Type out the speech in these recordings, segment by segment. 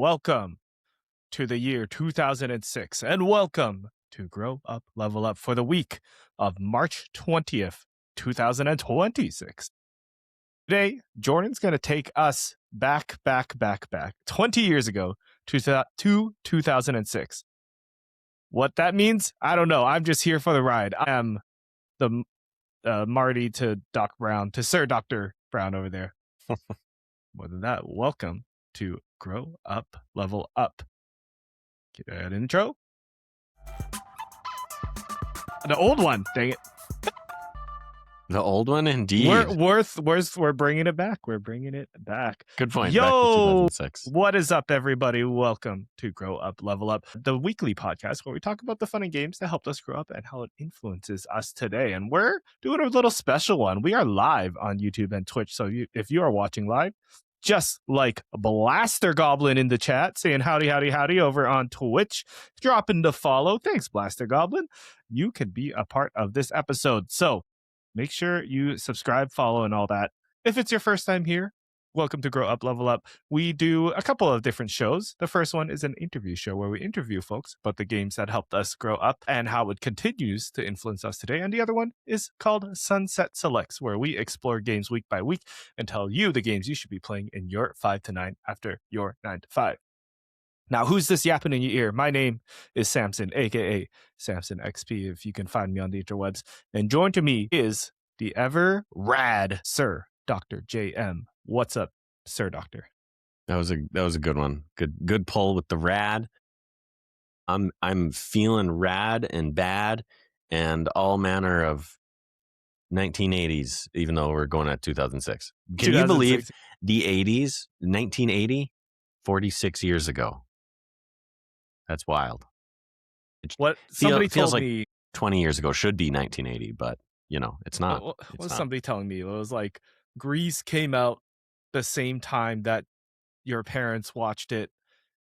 Welcome to the year 2006, and welcome to Grow Up, Level Up for the week of March 20th, 2026. Today, Jordan's going to take us back 20 years ago to 2006. What that means, I don't know. I'm just here for the ride. I am the Marty to Doc Brown, to Sir Dr. Brown over there. More than that, welcome to Grow Up, Level Up. Get that intro. The old one, dang it. The old one, indeed. We're bringing it back. We're bringing it back. Good point. Yo, back to 2006. What is up, everybody? Welcome to Grow Up, Level Up, the weekly podcast where we talk about the fun and games that helped us grow up and how it influences us today. And we're doing a little special one. We are live on YouTube and Twitch. So if you are watching live, just like Blaster Goblin in the chat saying howdy over on Twitch, dropping the follow. Thanks, Blaster Goblin. You can be a part of this episode. So make sure you subscribe, follow, and all that. If it's your first time here, welcome to Grow Up, Level Up. We do a couple of different shows. The first one is an interview show where we interview folks about the games that helped us grow up and how it continues to influence us today. And the other one is called Sunset Selects, where we explore games week by week and tell you the games you should be playing in your 5 to 9 after your 9 to 5. Now, who's this yapping in your ear? My name is Samson, a.k.a. Samson XP, if you can find me on the interwebs. And joined to me is the ever rad Sir Dr. JM. What's up, Sir Doctor? That was a good one. Good pull with the rad. I'm feeling rad and bad and all manner of 1980s, even though we're going at 2006. Can you believe the 80s, 1980, 46 years ago? That's wild. What somebody feels told like me 20 years ago should be 1980, but it's not. What was somebody telling me? It was like Grease came out the same time that your parents watched it,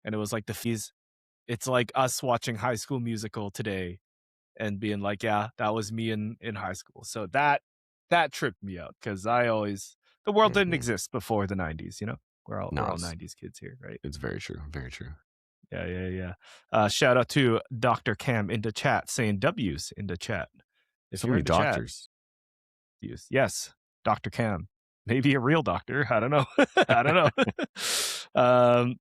and it was like it's like us watching High School Musical today and being like, yeah, that was me in high school. So that tripped me out because the world didn't exist before the 90s. We're all 90s kids here, right? It's very true. Very true. Yeah. Shout out to Dr. Cam in the chat saying W's in the chat. So many doctors. Yes, Dr. Cam. Maybe a real doctor. I don't know.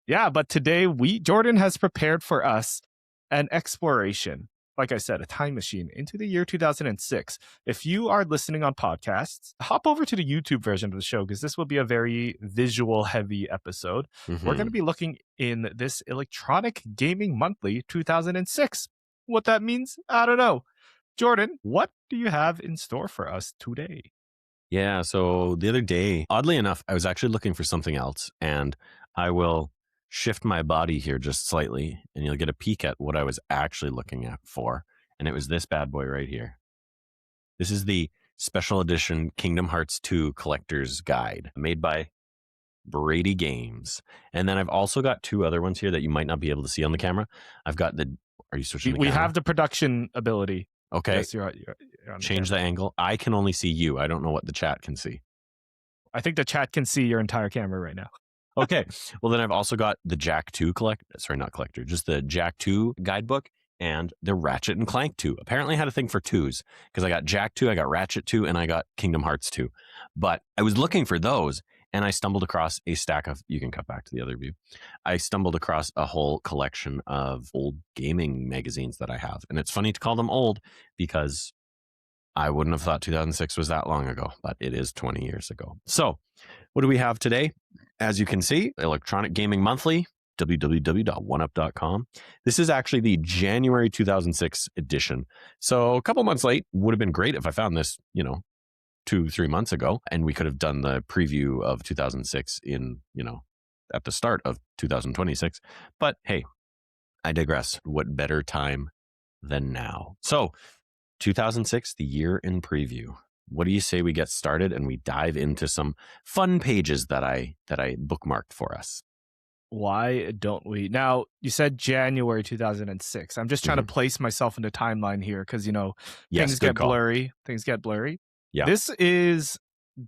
Yeah, but today Jordan has prepared for us an exploration. Like I said, a time machine into the year 2006. If you are listening on podcasts, hop over to the YouTube version of the show because this will be a very visual heavy episode. Mm-hmm. We're going to be looking in this Electronic Gaming Monthly 2006. What that means, I don't know. Jordan, what do you have in store for us today? Yeah, so the other day, oddly enough, I was actually looking for something else, and I will shift my body here just slightly, and you'll get a peek at what I was actually looking at for, and it was this bad boy right here. This is the special edition Kingdom Hearts 2 Collector's Guide, made by Brady Games. And then I've also got two other ones here that you might not be able to see on the camera. I've got are you switching the camera? We have the production ability. Okay. Yes, you're on Change the angle. I can only see you. I don't know what the chat can see. I think the chat can see your entire camera right now. Okay. Well, then I've also got the Jak 2 just the Jak 2 guidebook and the Ratchet and Clank 2. Apparently I had a thing for twos because I got Jak 2, I got Ratchet 2, and I got Kingdom Hearts 2. But I was looking for those and I stumbled across a stack of, you can cut back to the other view. I stumbled across a whole collection of old gaming magazines that I have. And it's funny to call them old because I wouldn't have thought 2006 was that long ago, but it is 20 years ago. So what do we have today? As you can see, Electronic Gaming Monthly, www.oneup.com. This is actually the January 2006 edition. So a couple months late. Would have been great if I found this, 2-3 months ago, and we could have done the preview of 2006 in, at the start of 2026. But hey, I digress. What better time than now? So 2006, the year in preview. What do you say we get started and we dive into some fun pages that I bookmarked for us? Why don't we? Now, you said January 2006. I'm just trying to place myself in the timeline here because, things get blurry. Things get blurry. Yeah. This is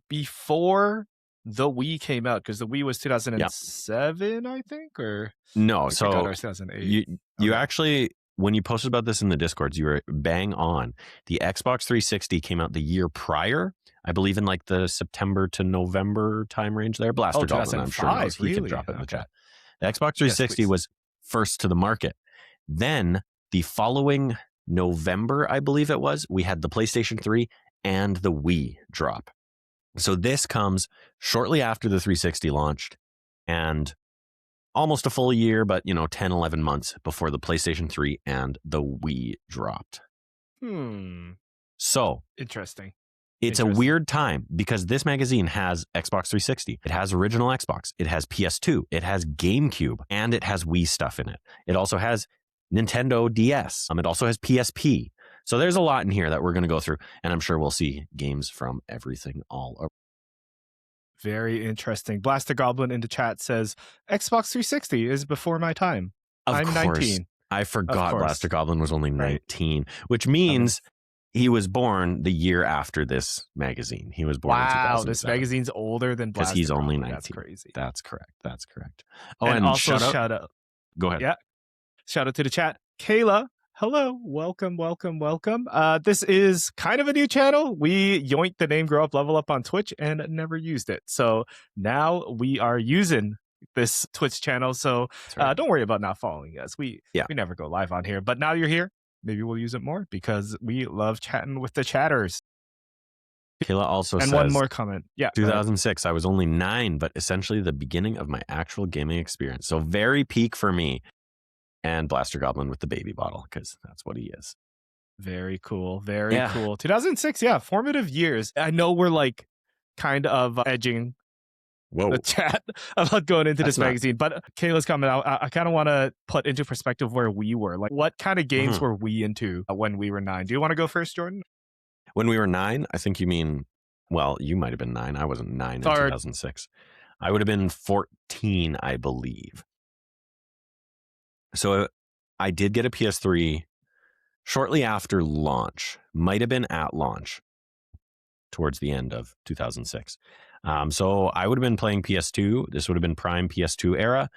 before the Wii came out, because the Wii was Yeah. 2007, I think, or No, I forgot, so or 2008. you Okay. actually, when you posted about this in the Discords, you were bang on. The Xbox 360 came out the year prior, I believe, in like the September to November time range there. Blaster Goblin, I'm sure, knows. 2005, He can really? drop it in the Okay. chat. The Xbox Yes, 360 please. was first to the market. Then the following November, I believe it was, we had the PlayStation 3 and the Wii drop. So this comes shortly after the 360 launched and almost a full year, but 10, 11 months before the PlayStation 3 and the Wii dropped. So Interesting. it's a weird time because this magazine has Xbox 360. It has original Xbox. It has PS2. It has GameCube, and it has Wii stuff in it. It also has Nintendo DS. It also has PSP. So there's a lot in here that we're going to go through, and I'm sure we'll see games from everything all over. Very interesting. Blaster Goblin in the chat says, Xbox 360 is before my time. I'm 19. I forgot Blaster Goblin was only 19, which I mean, means he was born the year after this magazine. He was born in 2007. This magazine's older than Blaster because he's only Goblin. 19. That's crazy. That's correct. Oh, and also shout out. Go ahead. Yeah. Shout out to the chat. Kayla, hello. Welcome. This is kind of a new channel. We yoinked the name Grow Up Level Up on Twitch and never used it. So now we are using this Twitch channel. So don't worry about not following us. We never go live on here. But now you're here. Maybe we'll use it more because we love chatting with the chatters. Kayla also says, one more comment. Yeah. 2006, I was only 9, but essentially the beginning of my actual gaming experience. So very peak for me. And Blaster Goblin with the baby bottle, because that's what he is. Very cool. Very cool. 2006, formative years. I know we're like kind of edging the chat about going into this magazine, but Kayla's comment out. I kind of want to put into perspective where we were. Like, what kind of games were we into when we were 9? Do you want to go first, Jordan? When we were 9, I think you mean, well, you might have been 9. I wasn't 9 in 2006. I would have been 14, I believe. So I did get a PS3 shortly after launch, might have been at launch towards the end of 2006. So I would have been playing PS2. This would have been prime PS2 era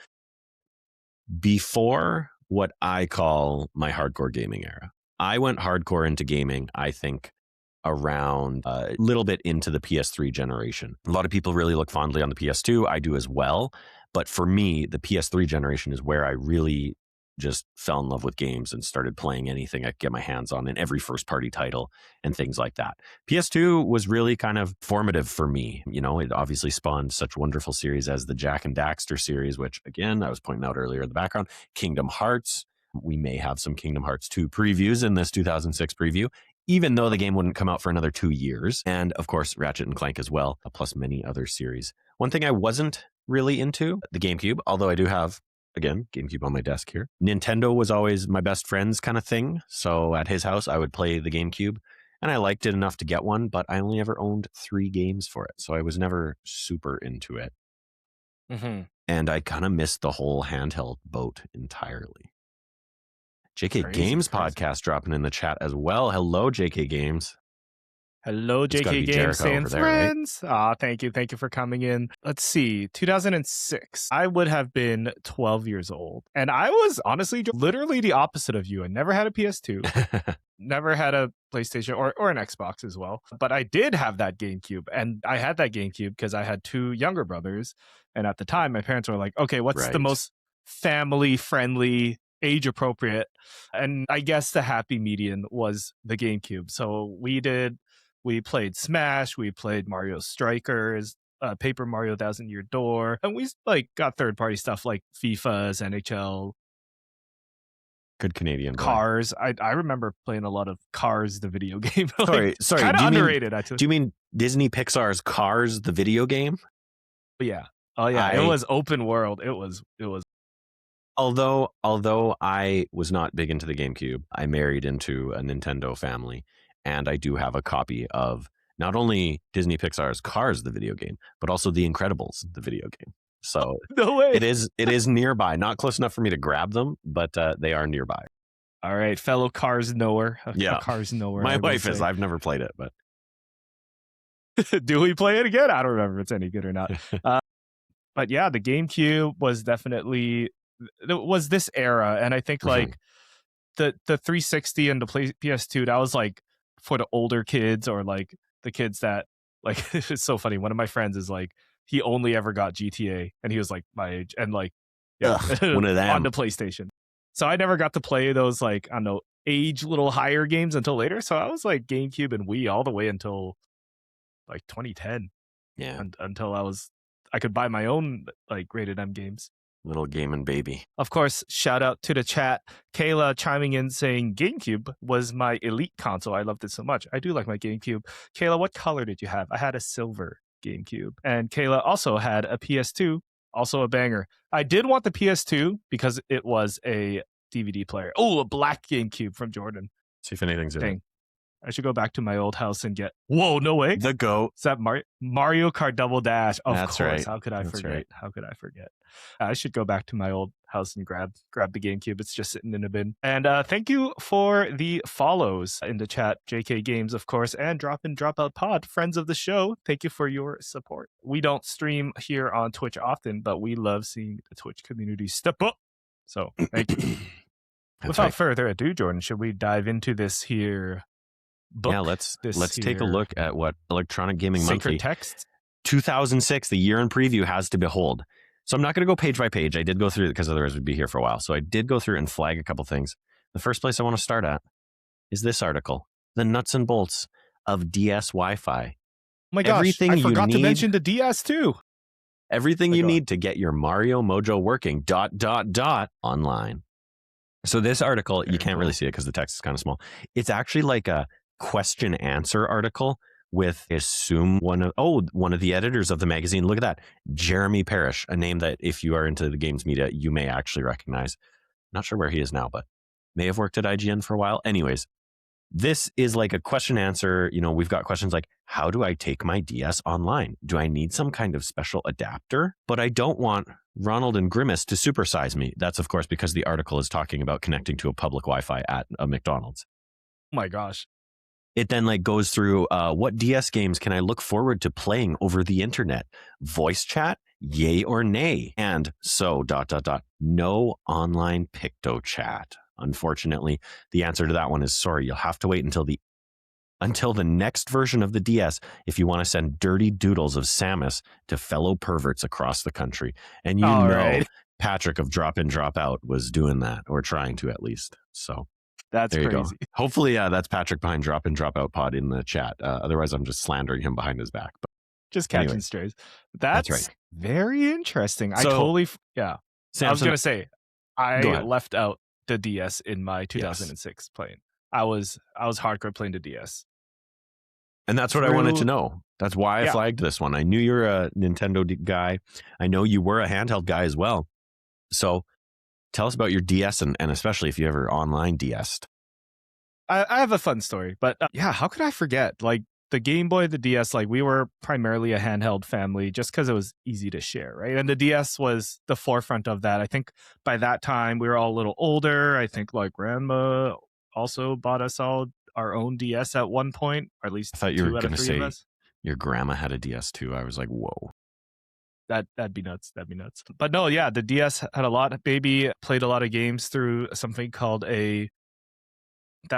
before what I call my hardcore gaming era. I went hardcore into gaming, I think, around a little bit into the PS3 generation. A lot of people really look fondly on the PS2. I do as well. But for me, the PS3 generation is where I really just fell in love with games and started playing anything I could get my hands on, and every first party title and things like that. PS2 was really kind of formative for me. It obviously spawned such wonderful series as the Jak and Daxter series, which again, I was pointing out earlier in the background, Kingdom Hearts. We may have some Kingdom Hearts 2 previews in this 2006 preview, even though the game wouldn't come out for another 2 years. And of course, Ratchet and Clank as well, plus many other series. One thing I wasn't really into, the GameCube, although I do have, again, GameCube on my desk here. Nintendo was always my best friend's kind of thing. So at his house, I would play the GameCube. And I liked it enough to get one, but I only ever owned 3 games for it. So I was never super into it. And I kind of missed the whole handheld boat entirely. JK Games podcast dropping in the chat as well. Hello, JK Games. Hello, JK Games and friends. Right? Thank you for coming in. Let's see, 2006. I would have been 12 years old. And I was honestly literally the opposite of you. I never had a PS2, never had a PlayStation or an Xbox as well. But I did have that GameCube. And I had that GameCube because I had 2 younger brothers. And at the time, my parents were like, okay, what's the most family-friendly, age-appropriate? And I guess the happy median was the GameCube. So we played Smash, we played Mario Strikers, Paper Mario Thousand Year Door, and we got third-party stuff like FIFA's, NHL. Good Canadian boy. Cars. I remember playing a lot of Cars, the video game. Sorry. Kind of underrated, actually. Do you mean Disney Pixar's Cars, the video game? Yeah. Oh yeah. It was open world. It was. Although I was not big into the GameCube, I married into a Nintendo family. And I do have a copy of not only Disney Pixar's Cars, the video game, but also The Incredibles, the video game. So no way. It is nearby. Not close enough for me to grab them, but they are nearby. All right, fellow Cars knower. Yeah. Cars knower. My wife is. I've never played it, but Do we play it again? I don't remember if it's any good or not. But yeah, the GameCube was definitely was this era, and I think like the 360 and the PS2, that was like for the older kids or like the kids that like it's so funny. One of my friends is like he only ever got GTA, and he was like my age, and like Ugh, one of them on the PlayStation. So I never got to play those like I don't know age little higher games until later. So I was like GameCube and Wii all the way until like 2010. Yeah, Until I could buy my own like rated M games. little gaming baby. Of course, shout out to the chat. Kayla chiming in saying GameCube was my elite console. I loved it so much. I do like my GameCube. Kayla, what color did you have? I had a silver GameCube. And Kayla also had a PS2, also a banger. I did want the PS2 because it was a DVD player. Oh, a black GameCube from Jordan. See if anything's in it. I should go back to my old house and get. Whoa, no way. The GOAT. Is that Mario Kart Double Dash? Of That's course. right. How could I That's forget? right. How could I forget? I should go back to my old house and grab the GameCube. It's just sitting in a bin. And thank you for the follows in the chat. JK Games, of course, and Drop In Drop Out Pod, friends of the show. Thank you for your support. We don't stream here on Twitch often, but we love seeing the Twitch community step up. So thank you. Without further ado, Jordan, should we dive into this here? Book, yeah, let's take a look at what Electronic Gaming Monthly text 2006, the year in preview, has to behold. So I'm not going to go page by page. I did go through it because otherwise we'd be here for a while. So I did go through and flag a couple things. The first place I want to start at is this article, the nuts and bolts of DS Wi-Fi. Oh my gosh, I forgot to mention the DS too. Everything you need to get your Mario Mojo working, ... online. So this article, you can't really see it because the text is kind of small. It's actually like a question answer article with, I assume, one of the editors of the magazine. Look at that, Jeremy Parrish, a name that if you are into the games media, you may actually recognize. Not sure where he is now, but may have worked at IGN for a while. Anyways, this is like a question answer. You know, we've got questions like, how do I take my DS online? Do I need some kind of special adapter? But I don't want Ronald and Grimace to supersize me. That's, of course, because the article is talking about connecting to a public Wi-Fi at a McDonald's. Oh my gosh. It then like goes through what DS games can I look forward to playing over the internet? Voice chat, yay or nay? And so ... no online Picto chat. Unfortunately, the answer to that one is sorry. You'll have to wait until the next version of the DS if you want to send dirty doodles of Samus to fellow perverts across the country. And right. Patrick of Drop In Drop Out was doing that, or trying to at least. So that's there you crazy. go. Hopefully, that's Patrick behind Drop In Drop Out Pod in the chat. Otherwise, I'm just slandering him behind his back. But just catching strays. That's right. Very interesting. So, I totally Samson, I was gonna say I left out the DS in my 2006 playing. I was hardcore playing the DS. And that's what I wanted to know. That's why I flagged this one. I knew you're a Nintendo guy. I know you were a handheld guy as well. So tell us about your DS and especially if you ever online DS'd. I have a fun story, but how could I forget? Like the Game Boy, the DS, like we were primarily a handheld family just because it was easy to share, right? And the DS was the forefront of that. I think by that time we were all a little older. I think like grandma also bought us all our own DS at one point, or at least I thought you were going to say your grandma had a DS too. I was like, whoa. That'd be nuts. That'd be nuts. But no, yeah, the DS had a lot. Baby played a lot of games through something called that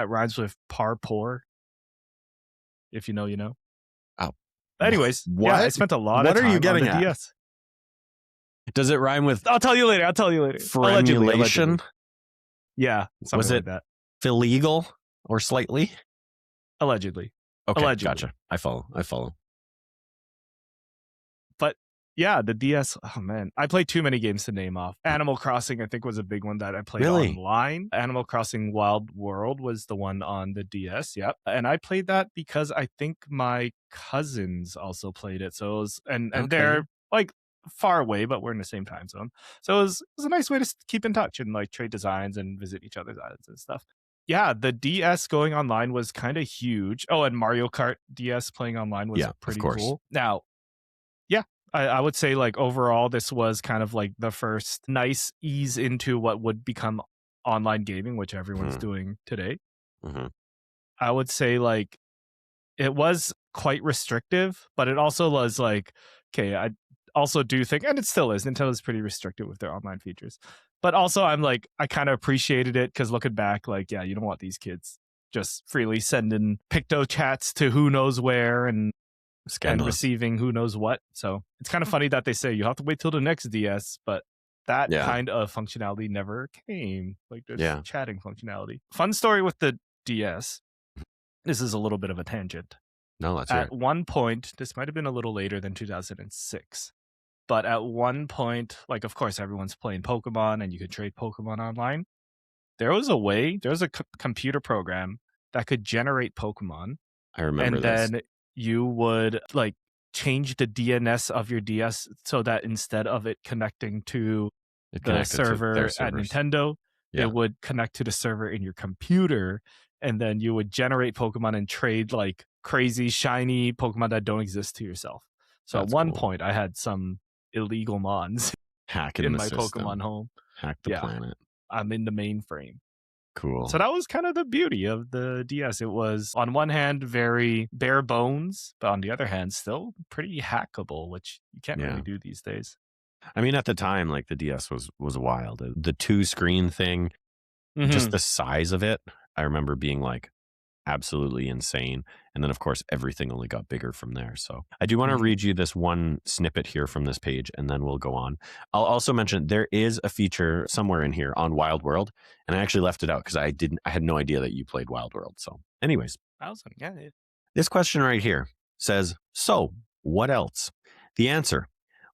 rhymes with parpour. If you know, you know. Oh. Anyways, what? I spent a lot of time are you getting on the at? DS. Does it rhyme with? I'll tell you later. Allegedly. Yeah. Was it like that. Illegal or slightly? Allegedly. Okay, Allegedly. Gotcha. I follow. But yeah, the DS, oh man, I played too many games to name off. Animal Crossing, I think, was a big one that I played online. Animal Crossing Wild World was the one on the DS, yep. And I played that because I think my cousins also played it. So it was, and they're like far away, but we're in the same time zone. So it was a nice way to keep in touch and like trade designs and visit each other's islands and stuff. Yeah, the DS going online was kind of huge. Oh, and Mario Kart DS playing online was pretty cool. Now, I would say like overall, this was kind of like the first nice ease into what would become online gaming, which everyone's doing today. Mm-hmm. I would say like it was quite restrictive, but it also was like, okay, I also do think, and it still is, Nintendo's pretty restrictive with their online features. But also, I'm like, I kind of appreciated it because looking back, like, yeah, you don't want these kids just freely sending picto chats to who knows where and Scandalous. receiving who knows what. So it's kind of funny that they say you have to wait till the next DS, but that kind of functionality never came. Like there's chatting functionality. Fun story with the DS. This is a little bit of a tangent. No, that's at one point, this might have been a little later than 2006, but at one point, like, of course, everyone's playing Pokemon and you could trade Pokemon online. There was a computer program that could generate Pokemon. I remember and this. then you would like change the DNS of your DS so that instead of it connecting to the server at Nintendo, it would connect to the server in your computer, and then you would generate Pokemon and trade like crazy shiny Pokemon that don't exist to yourself. So at one point, I had some illegal mons hacking my Pokemon home. Hack the planet. I'm in the mainframe. Cool. So that was kind of the beauty of the DS. It was, on one hand, very bare bones, but on the other hand, still pretty hackable, which you can't really do these days. I mean, at the time, like the DS was wild. The 2-screen thing, just the size of it, I remember being like absolutely insane. And then, of course, everything only got bigger from there. So I do want to read you this one snippet here from this page, and then we'll go on. I'll also mention there is a feature somewhere in here on Wild World, and I actually left it out because I had no idea that you played Wild World. So anyways, awesome. Yeah. This question right here says, so what else? The answer,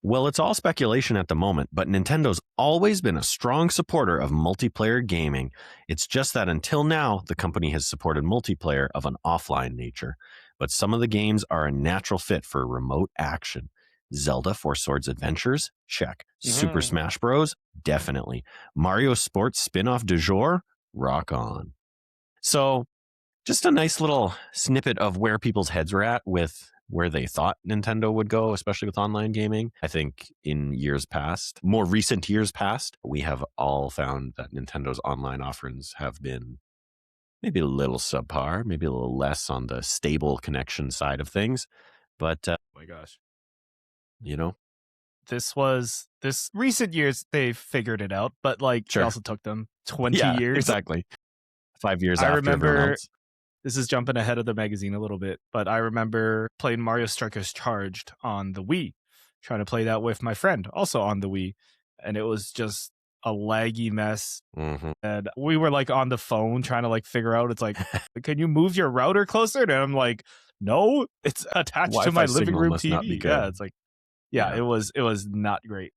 well, it's all speculation at the moment, but Nintendo's always been a strong supporter of multiplayer gaming. It's just that until now, the company has supported multiplayer of an offline nature. But some of the games are a natural fit for remote action. Zelda Four Swords Adventures? Check. Super Smash Bros? Definitely. Mario Sports spin-off du jour? Rock on. So, just a nice little snippet of where people's heads were at with where they thought Nintendo would go, especially with online gaming. I think in years past, more recent years past, we have all found that Nintendo's online offerings have been maybe a little subpar, maybe a little less on the stable connection side of things. But, oh my gosh, this recent years, they figured it out, but like it also took them 20 years. Exactly. 5 years I after remember, everyone else. This is jumping ahead of the magazine a little bit, but I remember playing Mario Strikers Charged on the Wii, trying to play that with my friend, also on the Wii, and it was just a laggy mess. And we were like on the phone trying to like figure out, it's like, can you move your router closer? And I'm like, no, it's attached to my living room TV. Yeah, it's like, it was not great.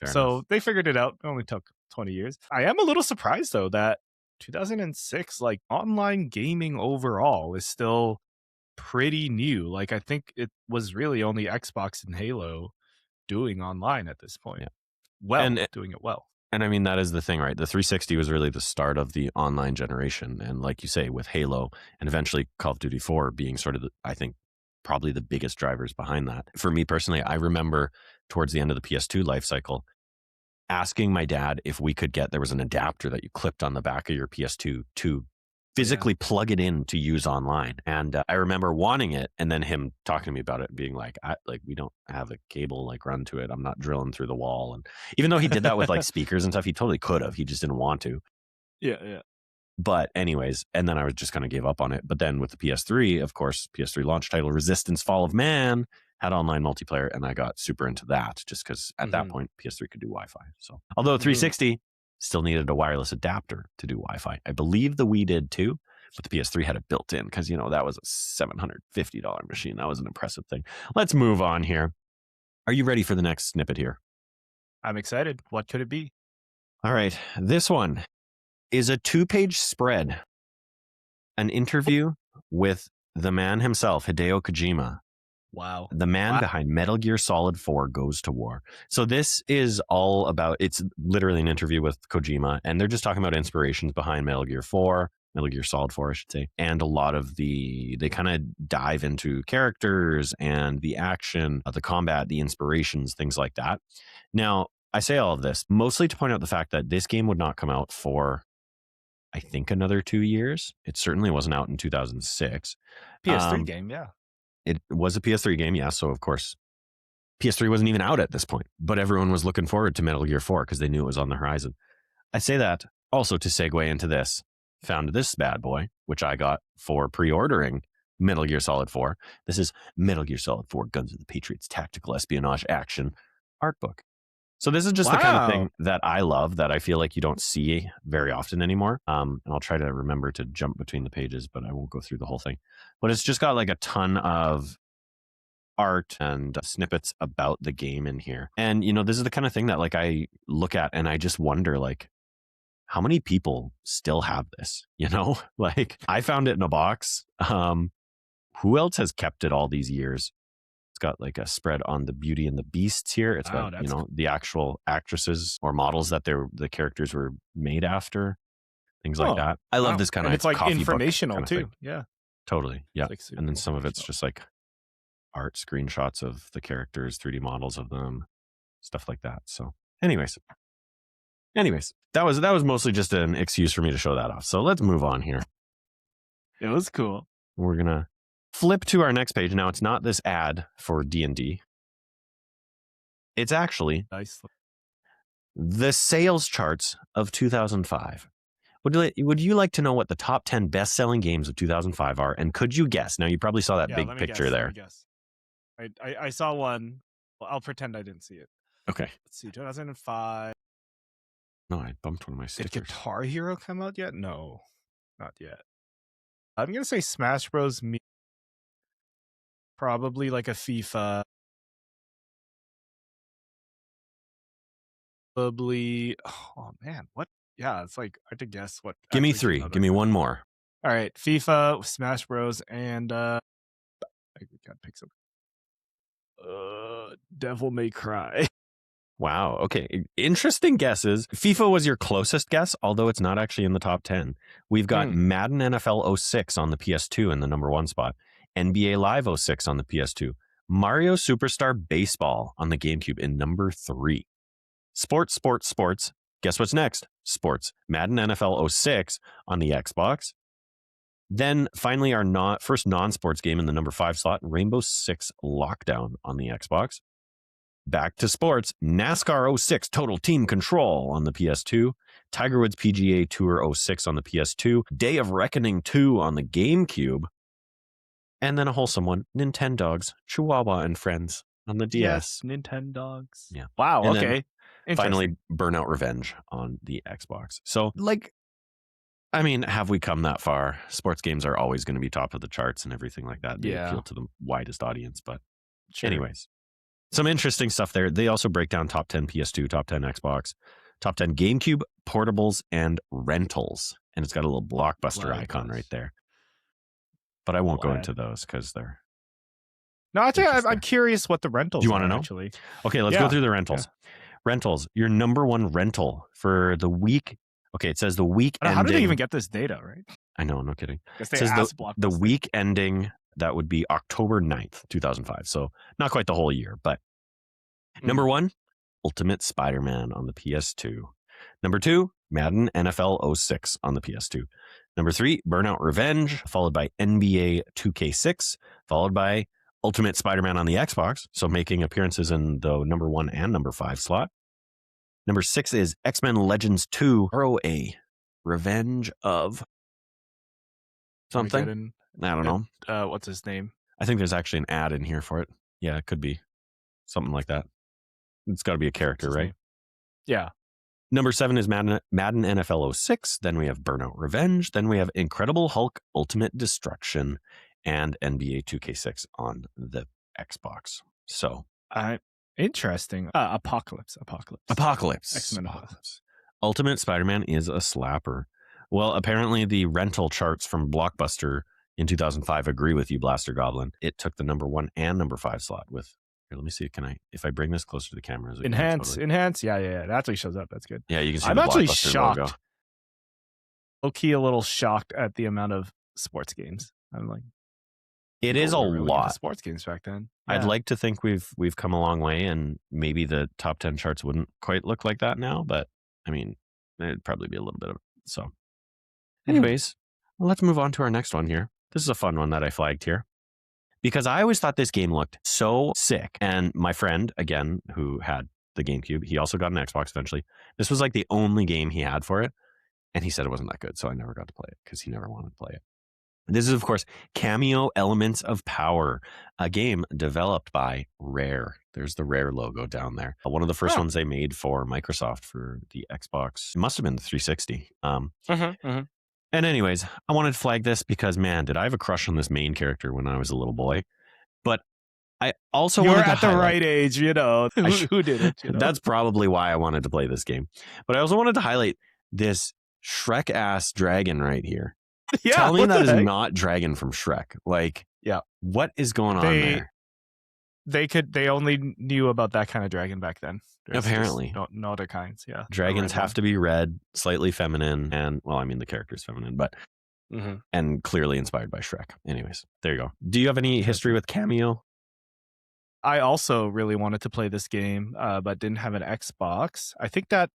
Fair enough. They figured it out. It only took 20 years. I am a little surprised though that 2006, like online gaming overall is still pretty new. Like I think it was really only Xbox and Halo doing online at this point. Doing it well. And I mean, that is the thing, right? The 360 was really the start of the online generation. And like you say, with Halo and eventually Call of Duty 4 being sort of, I think, probably the biggest drivers behind that. For me personally, I remember towards the end of the PS2 life cycle, asking my dad if we could there was an adapter that you clipped on the back of your PS2 to physically plug it in to use online. And I remember wanting it, and then him talking to me about it, being like, we don't have a cable like run to it. I'm not drilling through the wall. And even though he did that with like speakers and stuff, he totally could have. He just didn't want to. Yeah. But anyways, and then I was just kind of gave up on it. But then with the PS3, of course, PS3 launch title Resistance Fall of Man had online multiplayer, and I got super into that just because at that point PS3 could do Wi-Fi. So although 360 still needed a wireless adapter to do Wi-Fi, I believe the Wii did too, but the PS3 had it built in because that was a $750 machine. That was an impressive thing. Let's move on here. Are you ready for the next snippet here? I'm excited. What could it be? All right, this one is a 2-page spread, an interview with the man himself, Hideo Kojima. Wow. The man behind Metal Gear Solid 4 Goes to War. So this is all about, it's literally an interview with Kojima, and they're just talking about inspirations behind Metal Gear Solid 4, I should say. And a lot of they kind of dive into characters and the action, the combat, the inspirations, things like that. Now, I say all of this mostly to point out the fact that this game would not come out for, I think, another 2 years. It certainly wasn't out in 2006. PS3 game, yeah. it was a PS3 game, yeah. So of course, PS3 wasn't even out at this point, but everyone was looking forward to Metal Gear 4 because they knew it was on the horizon. I say that also to segue into this. Found this bad boy, which I got for pre-ordering Metal Gear Solid 4. This is Metal Gear Solid 4 Guns of the Patriots Tactical Espionage Action art book. So this is just the kind of thing that I love that I feel like you don't see very often anymore. And I'll try to remember to jump between the pages, but I won't go through the whole thing. But it's just got like a ton of art and snippets about the game in here. And, you know, this is the kind of thing that like I look at and I just wonder like, how many people still have this? You know, like I found it in a box. Who else has kept it all these years? It's got like a spread on the Beauty and the Beasts here. It's got, you know, the actual actresses or models that the characters were made after, things like that. I love this kind of it's like coffee informational book too. thing. Yeah, totally. Yeah. Like and then some of it's just like art screenshots of the characters, 3D models of them, stuff like that. So anyways, that was mostly just an excuse for me to show that off. So let's move on here. It was cool. We're going to flip to our next page. Now, it's not this ad for D&D. It's actually the sales charts of 2005. Would you like to know what the top 10 best-selling games of 2005 are? And could you guess? Now, you probably saw that big picture there. I saw one. Well, I'll pretend I didn't see it. Okay. Let's see. 2005. No, I bumped one of my stickers. Did Guitar Hero come out yet? No, not yet. I'm going to say Smash Bros. Probably like a FIFA. Probably. Oh, man. What? Yeah, it's like hard to guess what. Give me three. Give me one more. All right. FIFA, Smash Bros. And I gotta pick some. Devil May Cry. Wow. Okay. Interesting guesses. FIFA was your closest guess, although it's not actually in the top 10. We've got Madden NFL 06 on the PS2 in the number 1 spot. NBA Live 06 on the PS2. Mario Superstar Baseball on the GameCube in number 3. Sports. Guess what's next? Sports. Madden NFL 06 on the Xbox. Then finally our first non-sports game in the number 5 slot, Rainbow Six Lockdown on the Xbox. Back to sports, NASCAR 06 Total Team Control on the PS2, Tiger Woods PGA Tour 06 on the PS2, Day of Reckoning 2 on the GameCube, and then a wholesome one, Nintendogs, Chihuahua and Friends on the DS. Yes, Nintendogs. Yeah. Wow, and okay. Finally, Burnout Revenge on the Xbox. So, like, I mean, have we come that far? Sports games are always going to be top of the charts and everything like that. They appeal to the widest audience, but anyways. Some interesting stuff there. They also break down top 10 PS2, top 10 Xbox, top 10 GameCube, portables, and rentals. And it's got a little Blockbuster icon right there. But I won't go into those because they're... No, actually, I'm curious what the rentals are. Do you want to know? Actually. Okay, let's go through the rentals. Yeah. Rentals, your number 1 rental for the week. Okay, it says the week ending... How do they even get this data, right? I know, no kidding. It says the week ending... That would be October 9th, 2005. So not quite the whole year, but number 1, Ultimate Spider-Man on the PS2. Number 2, Madden NFL 06 on the PS2. Number 3, Burnout Revenge, followed by NBA 2K6, followed by Ultimate Spider-Man on the Xbox. So making appearances in the number 1 and number 5 slot. Number 6 is X-Men Legends 2 ROA, Revenge of something. I don't know. What's his name? I think there's actually an ad in here for it. Yeah, it could be something like that. It's got to be a character, right? Yeah. Number 7 is Madden NFL 06. Then we have Burnout Revenge. Then we have Incredible Hulk Ultimate Destruction and NBA 2K6 on the Xbox. So, interesting. Apocalypse. X-Men Apocalypse. Ultimate Spider-Man is a slapper. Well, apparently the rental charts from Blockbuster in 2005 agree with you, Blaster Goblin. It took the number 1 and number 5 slot with... Here, let me see. If I bring this closer to the camera? Enhance. Yeah. It actually shows up. That's good. Yeah, you can see I'm the actually Blockbuster shocked. logo. Low-key a little shocked at the amount of sports games. I'm like... It is a really lot. Sports games back then. Yeah. I'd like to think we've come a long way, and maybe the top 10 charts wouldn't quite look like that now, but I mean, it'd probably be a little bit of it. So anyways, let's move on to our next one here. This is a fun one that I flagged here because I always thought this game looked so sick. And my friend, again, who had the GameCube, he also got an Xbox eventually. This was like the only game he had for it. And he said it wasn't that good. So I never got to play it because he never wanted to play it. This is, of course, Cameo Elements of Power, a game developed by Rare. There's the Rare logo down there. One of the first ones they made for Microsoft for the Xbox. It must have been the 360. And anyways, I wanted to flag this because, man, did I have a crush on this main character when I was a little boy. But I also You're wanted to at the right age, you know. Who did it? You know? That's probably why I wanted to play this game. But I also wanted to highlight this Shrek-ass dragon right here. Yeah, tell me that is heck? not Dragon from Shrek. Like, yeah, what is going on there? They only knew about that kind of dragon back then. There's apparently no other kinds. Yeah, dragons have to be red, slightly feminine, and well, I mean the character's feminine, but and clearly inspired by Shrek. Anyways, there you go. Do you have any history with Cameo? I also really wanted to play this game, but didn't have an Xbox. I think that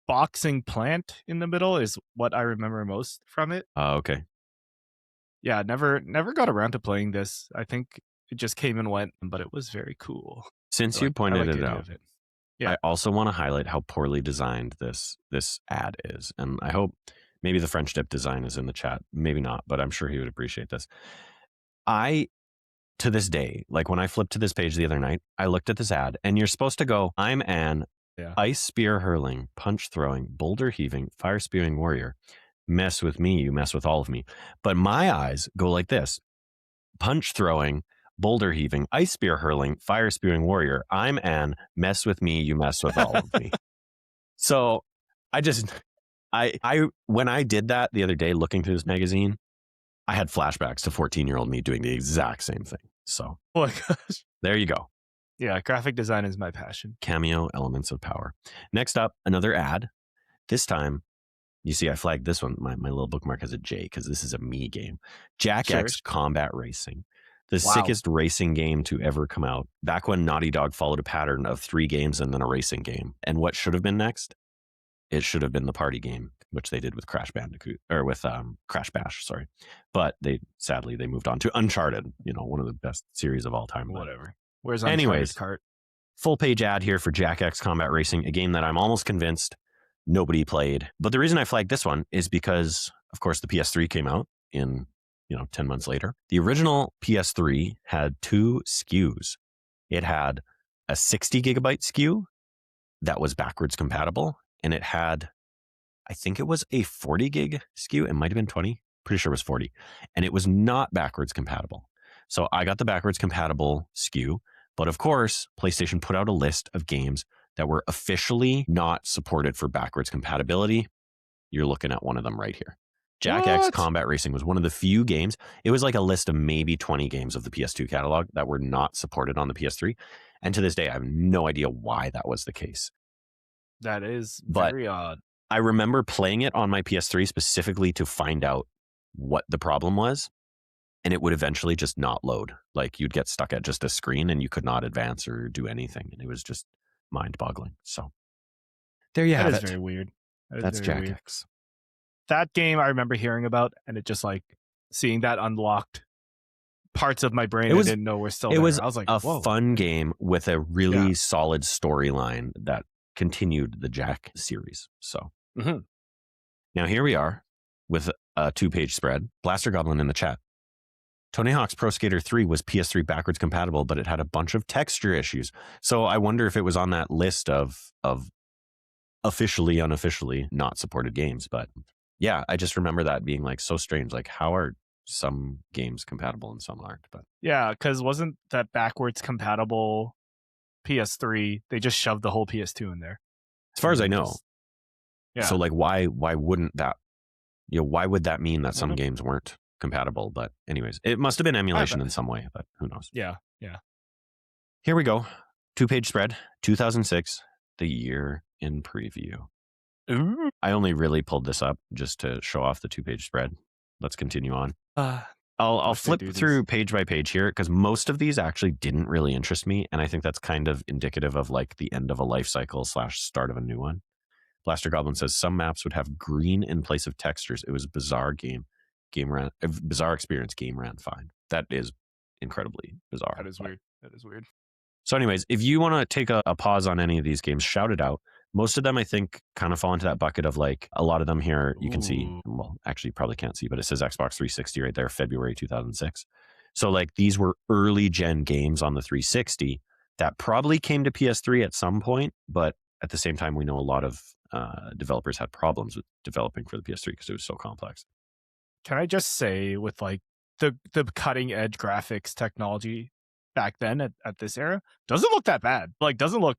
boxing plant in the middle is what I remember most from it. Okay. Yeah, never got around to playing this. I think it just came and went, but it was very cool. Since you pointed it out, yeah. I also want to highlight how poorly designed this ad is. And I hope maybe the French dip design is in the chat. Maybe not, but I'm sure he would appreciate this. To this day, like when I flipped to this page the other night, I looked at this ad and you're supposed to go, I'm an ice spear hurling, punch throwing, boulder heaving, fire spewing warrior. Mess with me, you mess with all of me. But my eyes go like this: punch throwing, boulder heaving, ice spear hurling, fire spewing warrior. I'm an mess with me, you mess with all of me. So I when I did that the other day looking through this magazine, I had flashbacks to 14-year-old me doing the exact same thing. So oh my gosh. There you go. Yeah, graphic design is my passion. Cameo Elements of Power. Next up, another ad. This time, you see I flagged this one. My little bookmark has a J because this is a me game. Jak X Combat Racing. The sickest racing game to ever come out. Back when Naughty Dog followed a pattern of 3 games and then a racing game. And what should have been next? It should have been the party game, which they did with Crash Bandicoot, or with Crash Bash, sorry. But sadly they moved on to Uncharted, one of the best series of all time. Whatever. Where's Uncharted's cart? Full page ad here for Jak X Combat Racing, a game that I'm almost convinced nobody played. But the reason I flagged this one is because, of course, the PS3 came out in 10 months later. The original PS3 had 2 SKUs. It had a 60 gigabyte SKU that was backwards compatible, and it had, I think it was a 40 gig SKU. It might have been 20. Pretty sure it was 40. And it was not backwards compatible. So I got the backwards compatible SKU. But of course, PlayStation put out a list of games that were officially not supported for backwards compatibility. You're looking at one of them right here. Jak X Combat Racing was one of the few games. It was like a list of maybe 20 games of the PS2 catalog that were not supported on the PS3. And to this day, I have no idea why that was the case. That is very odd. I remember playing it on my PS3 specifically to find out what the problem was. And it would eventually just not load. Like you'd get stuck at just a screen and you could not advance or do anything. And it was just mind-boggling. So there you have it. That is very weird. That's Jak X. That game I remember hearing about, and it just like seeing that unlocked parts of my brain I didn't know were still there. It was I was like, a whoa. fun game with a really solid storyline that continued the Jak series. So now here we are with a 2-page spread. Blaster Goblin in the chat. Tony Hawk's Pro Skater 3 was PS3 backwards compatible, but it had a bunch of texture issues. So I wonder if it was on that list of officially, unofficially not supported games. But yeah, I just remember that being like so strange. Like, how are some games compatible and some aren't? But yeah, because wasn't that backwards compatible PS3? They just shoved the whole PS2 in there. As far as I know. So like, why wouldn't that? Why would that mean that some games weren't compatible? But anyways, it must have been emulation in some way, but who knows? Yeah. Here we go. 2-page spread, 2006, the year in preview. Ooh. I only really pulled this up just to show off the 2-page spread. Let's continue on. I'll flip through page by page here because most of these actually didn't really interest me. And I think that's kind of indicative of like the end of a life cycle / start of a new one. Blaster Goblin says some maps would have green in place of textures. It was a bizarre game. Bizarre experience. Game ran fine. That is incredibly bizarre. That is weird. That is weird. So anyways, if you want to take a pause on any of these games, shout it out. Most of them, I think, kind of fall into that bucket of like a lot of them here you can see. Well, actually, you probably can't see, but it says Xbox 360 right there, February 2006. So like these were early gen games on the 360 that probably came to PS3 at some point. But at the same time, we know a lot of developers had problems with developing for the PS3 because it was so complex. Can I just say, with like the cutting edge graphics technology back then at this era, doesn't look that bad. Like, doesn't look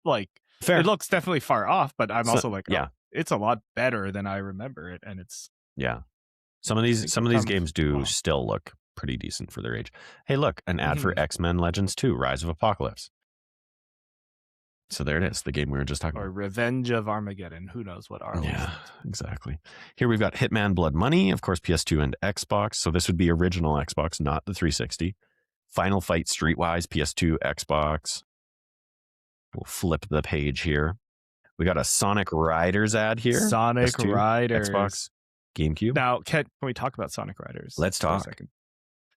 like Fair. It looks definitely far off, but I'm also like, yeah, it's a lot better than I remember it, and it's Some of these games do still look pretty decent for their age. Hey, look, an ad for X-Men Legends 2: Rise of Apocalypse. So there it is, the game we were just talking about. Or Revenge of Armageddon. Who knows what R was. Yeah, exactly. Here we've got Hitman Blood Money, of course, PS2 and Xbox. So this would be original Xbox, not the 360. Final Fight Streetwise, PS2, Xbox. We'll flip the page here. We got a Sonic Riders ad here. Sonic PS2, Riders. Xbox, GameCube. Now, can we talk about Sonic Riders? Let's talk. For a second.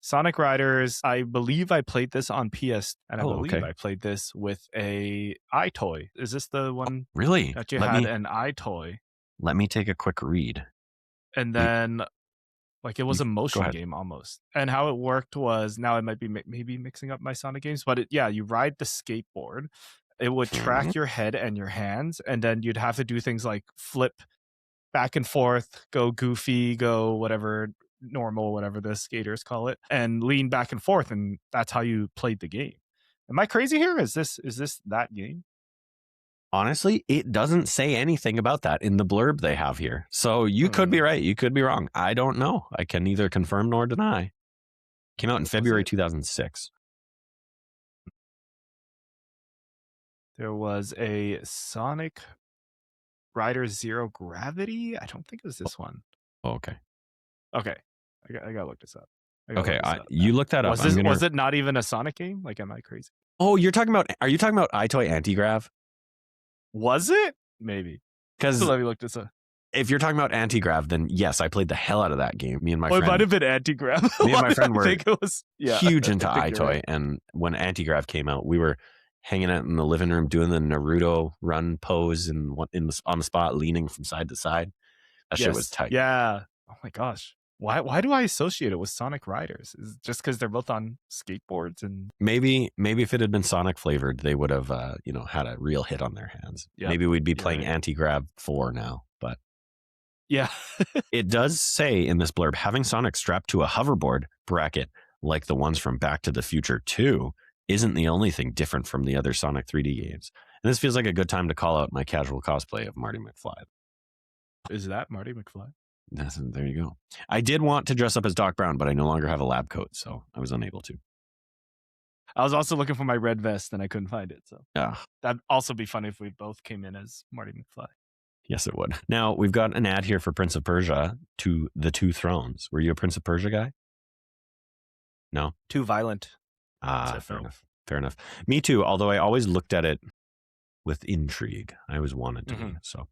Sonic Riders, I believe I played this on PS, and I believe I played this with a iToy. Is this the one really? that you had an iToy? Let me take a quick read. And then, like, it was a motion game almost. And how it worked was, now I might be maybe mixing up my Sonic games, but you ride the skateboard. It would track your head and your hands, and then you'd have to do things like flip back and forth, go goofy, go whatever, normal, whatever the skaters call it, and lean back and forth, and that's how you played the game. Am I crazy here? Is this that game? Honestly, it doesn't say anything about that in the blurb they have here. So you could be right. You could be wrong. I don't know. I can neither confirm nor deny. Came out in February 2006. There was a Sonic Riders Zero Gravity. I don't think it was this one. Oh, okay. Okay. I gotta look this up. You looked that up. Was it not even a Sonic game? Like, am I crazy? Oh, are you talking about iToy Antigrav? Was it? Maybe. Because let me look this up. If you're talking about Antigrav, then yes, I played the hell out of that game. Me and my friend. It might have been Antigrav. Me and my friend were huge into iToy. Right. And when Antigrav came out, we were hanging out in the living room doing the Naruto run pose and on the spot, leaning from side to side. That shit was tight. Yeah. Oh my gosh. Why do I associate it with Sonic Riders? Is it just because they're both on skateboards? And maybe if it had been Sonic flavored, they would have had a real hit on their hands. Yep. Maybe we'd be playing Antigrav 4 now. But yeah, it does say in this blurb, having Sonic strapped to a hoverboard bracket like the ones from Back to the Future 2 isn't the only thing different from the other Sonic 3D games. And this feels like a good time to call out my casual cosplay of Marty McFly. Is that Marty McFly? There you go. I did want to dress up as Doc Brown, but I no longer have a lab coat, so I was unable to. I was also looking for my red vest, and I couldn't find it. So that'd also be funny if we both came in as Marty McFly. Yes, it would. Now, we've got an ad here for Prince of Persia, to the Two Thrones. Were you a Prince of Persia guy? No? Too violent. Fair enough. Fair enough. Me too, although I always looked at it with intrigue. I always wanted to be. So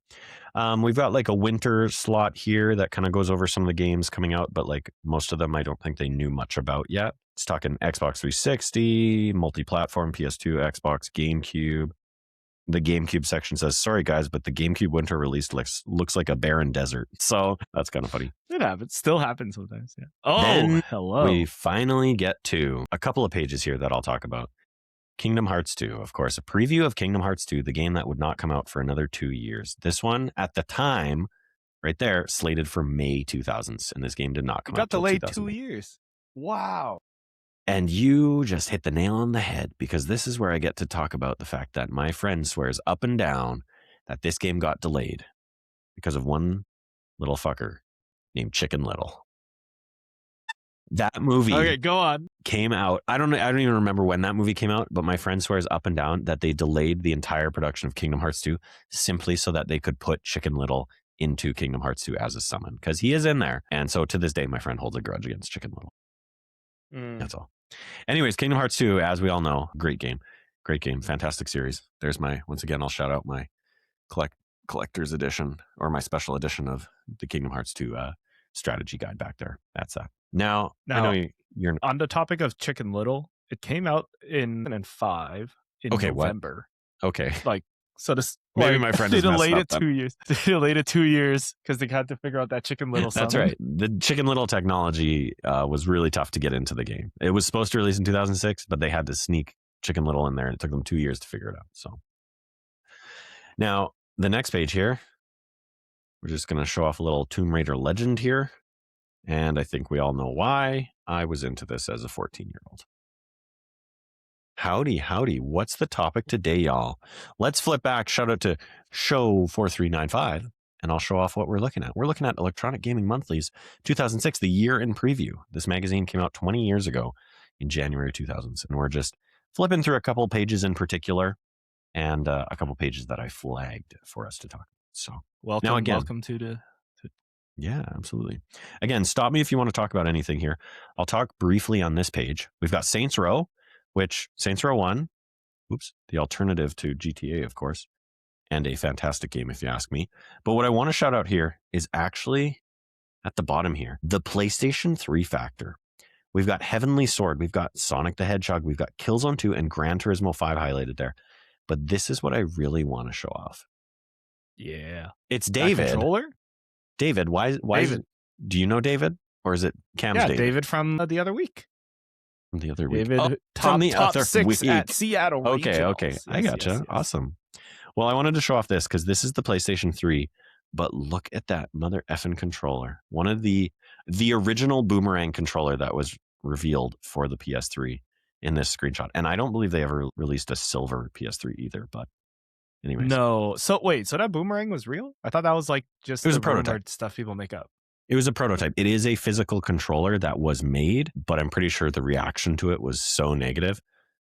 we've got like a winter slot here that kind of goes over some of the games coming out, but like most of them I don't think they knew much about yet. It's talking Xbox 360, multi-platform, PS2, Xbox, GameCube. The GameCube section says, sorry guys, but the GameCube winter release looks like a barren desert. So that's kind of funny. It happens. Still happens sometimes. Yeah. Oh, then hello. We finally get to a couple of pages here that I'll talk about. Kingdom Hearts 2, of course, a preview of Kingdom Hearts 2, the game that would not come out for another 2 years. This one, at the time, right there, slated for May 2000s, and this game did not come out. Got delayed 2 years. Wow. And you just hit the nail on the head, because this is where I get to talk about the fact that my friend swears up and down that this game got delayed because of one little fucker named Chicken Little. That movie go on. Came out. I don't even remember when that movie came out, but my friend swears up and down that they delayed the entire production of Kingdom Hearts 2 simply so that they could put Chicken Little into Kingdom Hearts 2 as a summon, because he is in there. And so to this day, my friend holds a grudge against Chicken Little. That's all. Anyways, Kingdom Hearts 2, as we all know, great game. Great game. Fantastic series. There's once again, I'll shout out my collector's edition, or my special edition of the Kingdom Hearts 2 strategy guide back there. That's Now, I know you're on the topic of Chicken Little, it came out in 2005 in okay. What? November. Okay. Like, so this Maybe my friend they is messing delayed up it then. 2 years. They delayed it 2 years because they had to figure out that Chicken Little That's summon. right. The Chicken Little technology was really tough to get into the game. It was supposed to release in 2006, but they had to sneak Chicken Little in there, and it took them 2 years to figure it out. So now the next page here, we're just going to show off a little Tomb Raider legend here. And I think we all know why I was into this as a 14-year-old. Howdy, howdy. What's the topic today, y'all? Let's flip back. Shout out to Show 4395, and I'll show off what we're looking at. We're looking at Electronic Gaming Monthly's 2006, the year in preview. This magazine came out 20 years ago in January 2000s, and we're just flipping through a couple pages in particular and a couple pages that I flagged for us to talk about. So welcome to the... Yeah, absolutely. Again, stop me if you want to talk about anything here. I'll talk briefly on this page. We've got Saints Row, which Saints Row 1, the alternative to GTA, of course, and a fantastic game if you ask me. But what I want to shout out here is actually at the bottom here, the PlayStation 3 factor. We've got Heavenly Sword, we've got Sonic the Hedgehog, we've got Killzone 2 and Gran Turismo 5 highlighted there. But this is what I really want to show off. Yeah. It's David. That controller? David, why David. Do you know David? Or is it Cam's David? David from the other week. The other week. David, top 6 week. at Seattle. Okay. Regionals. I gotcha. Yes. Awesome. Well, I wanted to show off this because this is the PlayStation 3, but look at that mother effing controller. One of the original Boomerang controller that was revealed for the PS3 in this screenshot. And I don't believe they ever released a silver PS3 either, but anyways. No. So wait, so that Boomerang was real? I thought that was like just it was a prototype stuff people make up. It was a prototype. It is a physical controller that was made, but I'm pretty sure the reaction to it was so negative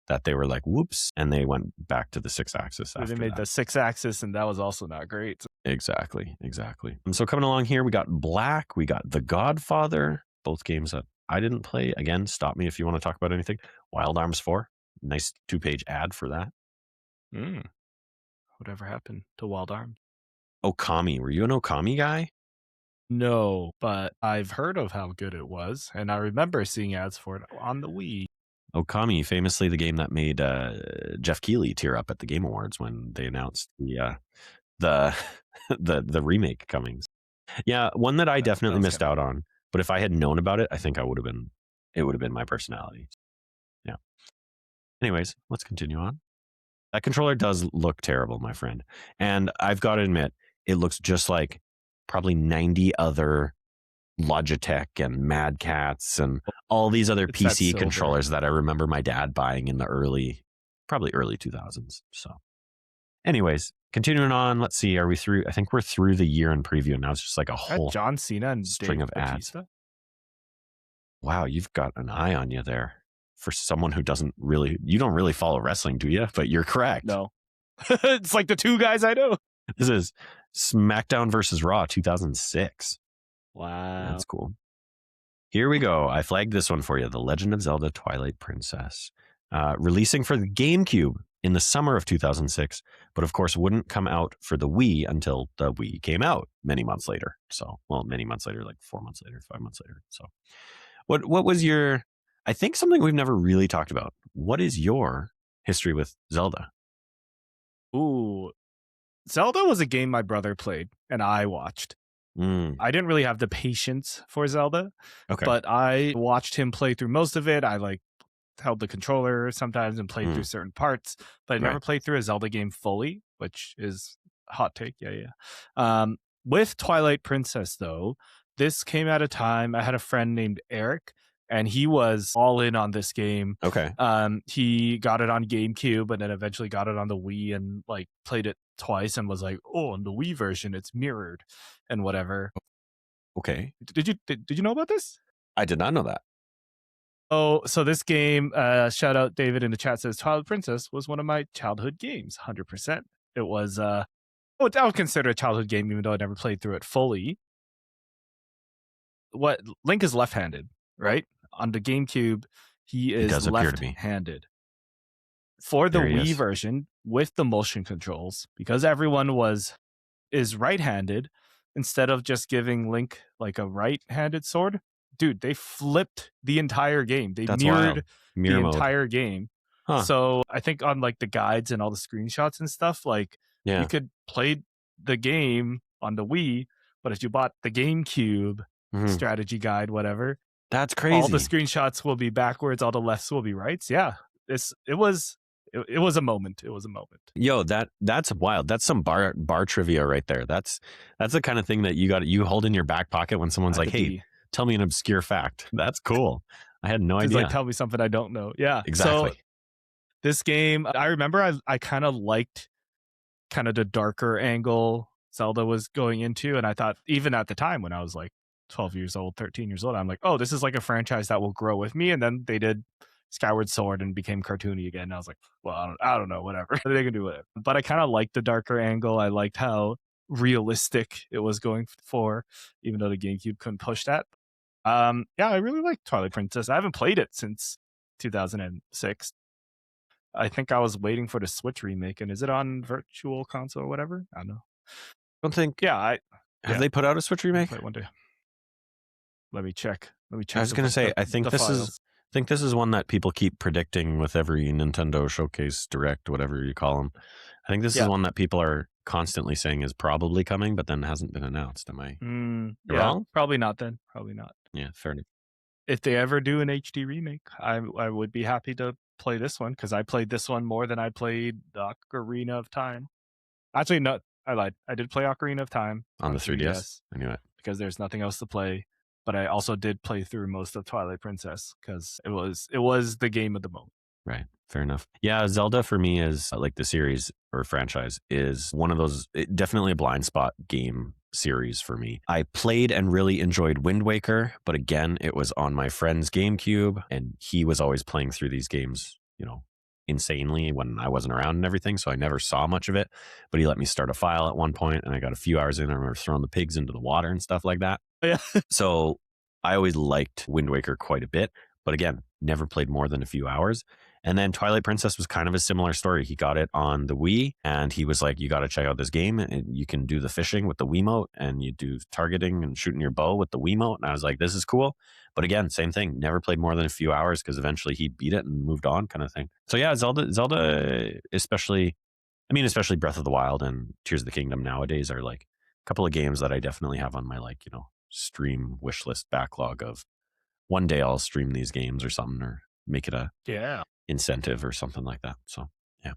that they were like, whoops, and they went back to the 6-axis after They made that. the 6-axis, and that was also not great. Exactly. And so coming along here, we got Black, we got The Godfather, both games that I didn't play. Again, stop me if you want to talk about anything. Wild Arms 4, nice 2-page ad for that. Whatever happened to Wild Arms? Okami, were you an Okami guy? No, but I've heard of how good it was, and I remember seeing ads for it on the Wii. Okami, famously the game that made Jeff Keighley tear up at the Game Awards when they announced the remake coming. Yeah, one that I definitely missed out on. But if I had known about it, I think it would have been my personality. Yeah. Anyways, let's continue on. That controller does look terrible, my friend, and I've got to admit, it looks just like probably 90 other Logitech and Mad Cats and all these other PC controllers that I remember my dad buying in the probably early 2000s. So anyways, continuing on, let's see, are we through? I think we're through the year in preview. Now it's just like a whole John Cena and string of ads. Wow, you've got an eye on you there for someone who you don't really follow wrestling, do you? But you're correct. No. It's like the two guys I know. This is SmackDown versus Raw 2006. Wow. That's cool. Here we go. I flagged this one for you. The Legend of Zelda Twilight Princess. Releasing for the GameCube in the summer of 2006, but of course wouldn't come out for the Wii until the Wii came out many months later. So, many months later, like 4 months later, 5 months later. So what was your, I think something we've never really talked about. What is your history with Zelda? Ooh, Zelda was a game my brother played and I watched. I didn't really have the patience for Zelda, but I watched him play through most of it. I held the controller sometimes and played through certain parts, but I never played through a Zelda game fully, which is a hot take. Yeah. With Twilight Princess, though, this came at a time I had a friend named Eric, and he was all in on this game. Okay. He got it on GameCube and then eventually got it on the Wii and played it twice and was like, "Oh, on the Wii version, it's mirrored and whatever." Okay. Did you know about this? I did not know that. Oh, so this game, shout out David in the chat, says Twilight Princess was one of my childhood games. 100%. It was I would consider a childhood game, even though I never played through it fully. What Link is left-handed, right? On the GameCube, he is left-handed. For the Wii version, with the motion controls, because everyone is right-handed, instead of just giving Link a right-handed sword, dude, they flipped the entire game. They That's mirrored wild. Mirror the mode. entire game. Huh. So I think on like the guides and all the screenshots and stuff, like Yeah. you could play the game on the Wii, but if you bought the GameCube strategy guide, whatever, that's crazy. All the screenshots will be backwards, all the lefts will be rights. Yeah, it was a moment. It was a moment. Yo, that's wild. That's some bar trivia right there. That's the kind of thing that you hold in your back pocket when someone's like, "Hey, tell me an obscure fact." That's cool. I had no idea. Like, tell me something I don't know. Yeah, exactly. So this game, I remember I kind of liked kind of the darker angle Zelda was going into, and I thought even at the time when I was like 12 years old, 13 years old, I'm like, oh, this is like a franchise that will grow with me. And then they did Skyward Sword and became cartoony again. And I was like, well, I don't know, whatever. They can do it. But I kind of liked the darker angle. I liked how realistic it was going for, even though the GameCube couldn't push that. Yeah, I really like Twilight Princess. I haven't played it since 2006. I think I was waiting for the Switch remake. And is it on Virtual Console or whatever? I don't know. I don't think. Yeah, have they put out a Switch remake? One day. Let me check. I was going to say, I think this is one that people keep predicting with every Nintendo Showcase Direct, whatever you call them. I think this is one that people are constantly saying is probably coming, but then hasn't been announced. Am I wrong? Probably not then. Probably not. Yeah, fair enough. If they ever do an HD remake, I would be happy to play this one because I played this one more than I played the Ocarina of Time. Actually, no, I lied. I did play Ocarina of Time on the 3DS. I knew it. Because there's nothing else to play. But I also did play through most of Twilight Princess because it was the game of the moment. Right. Fair enough. Yeah, Zelda for me is like the series or franchise is one of those, definitely a blind spot game series for me. I played and really enjoyed Wind Waker, but again, it was on my friend's GameCube and he was always playing through these games, insanely when I wasn't around and everything. So I never saw much of it, but he let me start a file at one point and I got a few hours in. I remember throwing the pigs into the water and stuff like that. Yeah. So I always liked Wind Waker quite a bit, but again, never played more than a few hours. And then Twilight Princess was kind of a similar story. He got it on the Wii and he was like, you got to check out this game and you can do the fishing with the Wiimote and you do targeting and shooting your bow with the Wiimote. And I was like, this is cool. But again, same thing. Never played more than a few hours because eventually he beat it and moved on kind of thing. So yeah, Zelda, especially Breath of the Wild and Tears of the Kingdom nowadays are like a couple of games that I definitely have on my stream wish list backlog of one day I'll stream these games or something or make it a incentive or something like that. So yeah.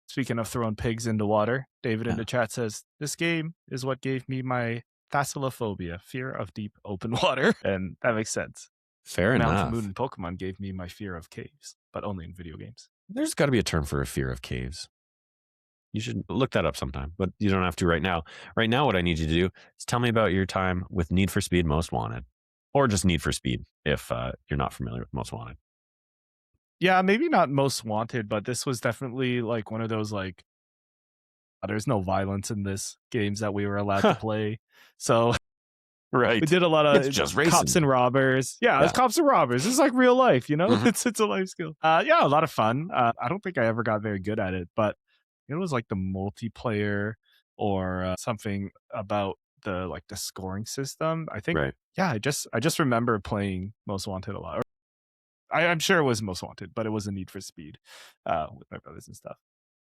Speaking of throwing pigs into water, David in the chat says, this game is what gave me my thalassophobia, fear of deep open water. And that makes sense. Fair enough. Mountain Moon and Pokemon gave me my fear of caves, but only in video games. There's got to be a term for a fear of caves. You should look that up sometime, but you don't have to right now. Right now, what I need you to do is tell me about your time with Need for Speed Most Wanted, or just Need for Speed if you're not familiar with Most Wanted. Yeah, maybe not Most Wanted, but this was definitely like one of those there's no violence in this games that we were allowed to play. So right, we did a lot of it's just cops and robbers. Yeah, it's cops and robbers. It's like real life, Mm-hmm. It's a life skill. Yeah, a lot of fun. I don't think I ever got very good at it, but it was like the multiplayer or something about the scoring system. I think. Right. Yeah, I just remember playing Most Wanted a lot. I'm sure it was Most Wanted, but it was a Need for Speed with my brothers and stuff.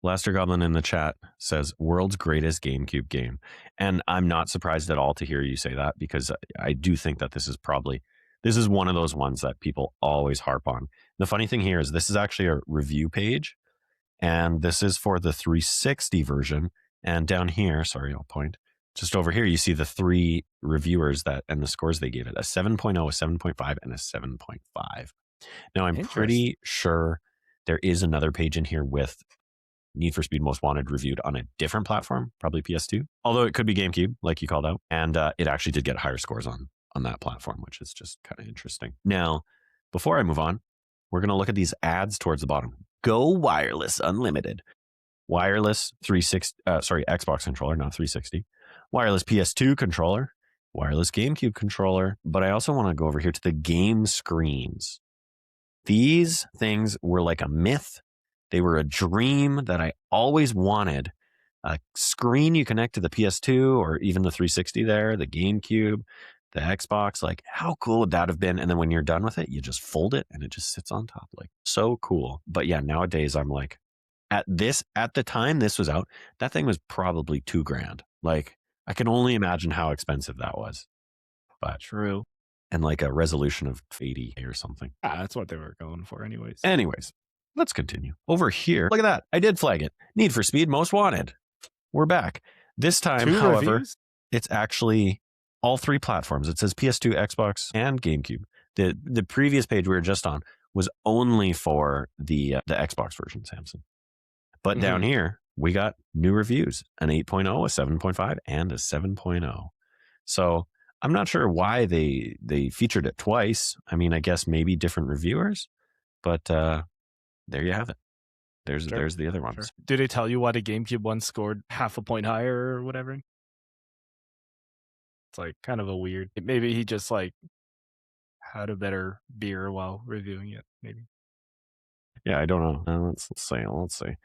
Blaster Goblin in the chat says world's greatest GameCube game. And I'm not surprised at all to hear you say that because I do think that this is one of those ones that people always harp on. The funny thing here is this is actually a review page and this is for the 360 version. And down here, sorry, I'll point just over here, you see the three reviewers and the scores they gave it, a 7.0, a 7.5, and a 7.5. Now, I'm pretty sure there is another page in here with Need for Speed Most Wanted reviewed on a different platform, probably PS2, although it could be GameCube, like you called out. And it actually did get higher scores on that platform, which is just kind of interesting. Now, before I move on, we're going to look at these ads towards the bottom. Go wireless unlimited. Wireless Xbox controller, not 360. Wireless PS2 controller. Wireless GameCube controller. But I also want to go over here to the game screens. These things were like a myth. They were a dream that I always wanted. A screen you connect to the PS2 or even the 360 there, the GameCube, the Xbox. Like, how cool would that have been? And then when you're done with it, you just fold it and it just sits on top. Like, so cool. But yeah, nowadays I'm like, at the time this was out, that thing was probably $2,000. Like, I can only imagine how expensive that was. But True. and like a resolution of 80 or something. That's what they were going for, anyways. Anyways, let's continue. Over here, look at that. I did flag it. Need for Speed Most Wanted. We're back. This time, 2 however, reviews? it's actually all 3 platforms. It says PS2, Xbox, and GameCube. The previous page we were just on was only for the Xbox version, Samson. But down here, we got new reviews, an 8.0, a 7.5, and a 7.0. So I'm not sure why they featured it twice. I mean, I guess maybe different reviewers, but there you have it. There's the other ones. Sure. Did they tell you why the GameCube one scored half a point higher or whatever? It's like kind of a weird. Maybe he just like had a better beer while reviewing it. Maybe. Yeah, I don't know. Let's see.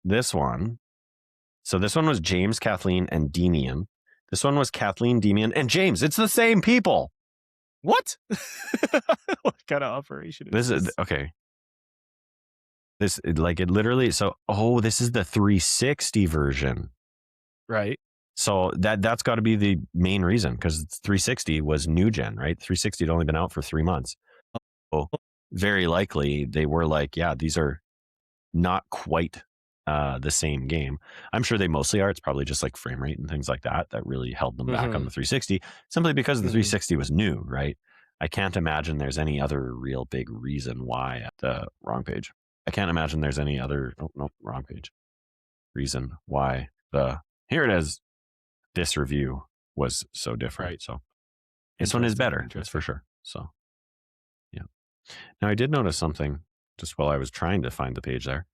This one. So this one was James, Kathleen, and Demian. This one was Kathleen, Demian, and James. It's the same people. What? What kind of operation is this? Okay. This like it literally. So this is the 360 version, right? So that's got to be the main reason, because 360 was new gen, right? 360 had only been out for 3 months. Oh, very likely they were like, yeah, these are not quite the same game. I'm sure they mostly are. It's probably just like frame rate and things like that really held them back on the 360, simply because the 360 was new, right? I can't imagine there's any other real big reason why. At the wrong page. I can't imagine there's any other wrong page. Reason why here it is. This review was so different. Right. So this one is better, that's for sure. So yeah. Now I did notice something just while I was trying to find the page there.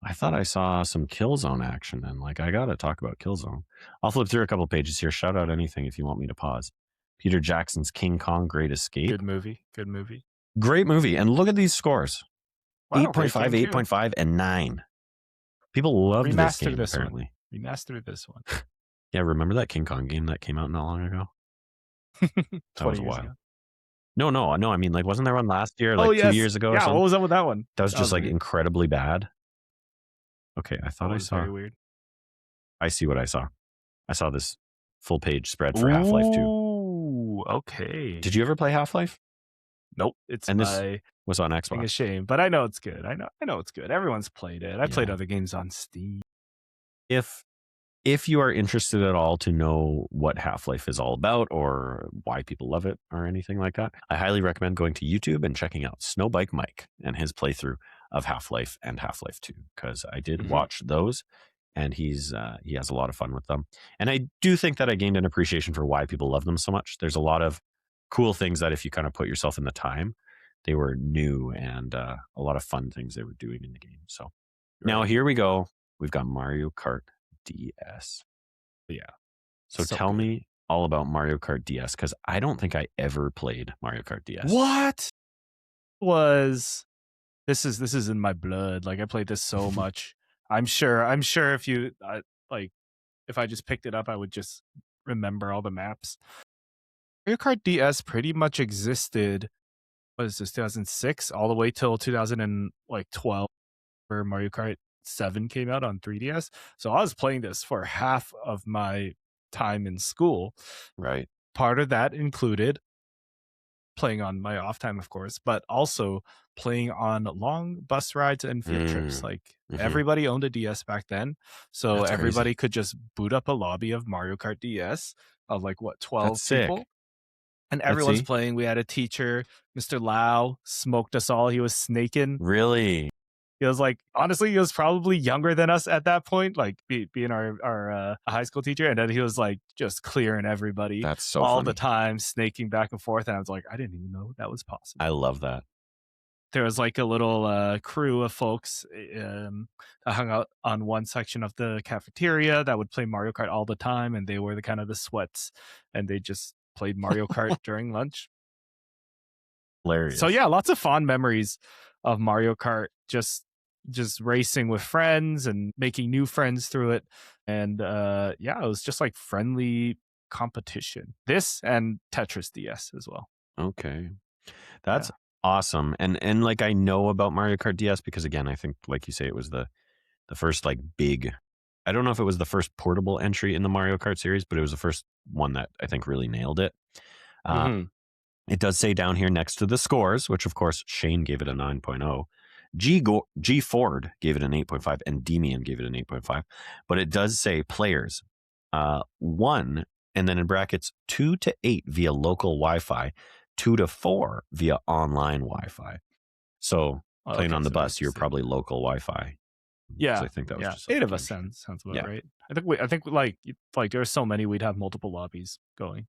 I thought I saw some Killzone action, and like, I gotta talk about Killzone. I'll flip through a couple pages here. Shout out anything if you want me to pause. Peter Jackson's King Kong Great Escape. Good movie. Great movie. And look at these scores. Wow, 8.5, 8.5, and 9. People loved this game, apparently. Remastered this one. Yeah, remember that King Kong game that came out not long ago? That was a while. No. I mean, like, wasn't there one last year, like 2 years ago or something? Yeah, what was up with that one? That was just like incredibly bad. Okay, I thought I saw. Very weird. I see what I saw. I saw this full page spread for Half-Life 2. Ooh, okay. Did you ever play Half-Life? Nope. This was on Xbox. A shame, but I know it's good. I know it's good. Everyone's played it. I played other games on Steam. If you are interested at all to know what Half-Life is all about or why people love it or anything like that, I highly recommend going to YouTube and checking out Snowbike Mike and his playthrough of Half-Life and Half-Life 2, because I did watch those, and he has a lot of fun with them. And I do think that I gained an appreciation for why people love them so much. There's a lot of cool things that if you kind of put yourself in the time, they were new, and a lot of fun things they were doing in the game. So now here we go. We've got Mario Kart DS. Yeah. So tell me all about Mario Kart DS, because I don't think I ever played Mario Kart DS. What? This is in my blood. Like, I played this so much. I'm sure if you if I just picked it up, I would just remember all the maps. Mario Kart DS pretty much existed. What is this? 2006 all the way till 2012, where Mario Kart 7 came out on 3DS. So I was playing this for half of my time in school. Right. Part of that included playing on my off time, of course, but also playing on long bus rides and field trips. Like, everybody owned a DS back then, so That's everybody crazy. could just boot up a lobby of Mario Kart DS of 12 That's sick. people. And everyone's playing. We had a teacher, Mr. Lau, smoked us all. He was snaking. Really? He was honestly, he was probably younger than us at that point, being our high school teacher. And then he was just clearing everybody. That's so all funny. the time, snaking back and forth. And I was like, I didn't even know that was possible. I love that. There was a little crew of folks that hung out on one section of the cafeteria that would play Mario Kart all the time. And they were the sweats, and they just played Mario Kart during lunch. Hilarious. So yeah, lots of fond memories of Mario Kart, just racing with friends and making new friends through it. And it was just friendly competition. This and Tetris DS as well. Okay. That's awesome. And like I know about Mario Kart DS because again, I think like you say it was the first like big, I don't know if it was the first portable entry in the Mario Kart series, but it was the first one that I think really nailed it. It does say down here next to the scores, which of course Shane gave it a 9.0. G Ford gave it an 8.5 and Demian gave it an 8.5. But it does say players 1 and then in brackets 2 to 8 via local Wi-Fi, 2 to 4 via online Wi-Fi. So playing on the bus, you're probably local Wi-Fi. Yeah, I think that was just 8 of us sounds about right. I think like there's so many we'd have multiple lobbies going.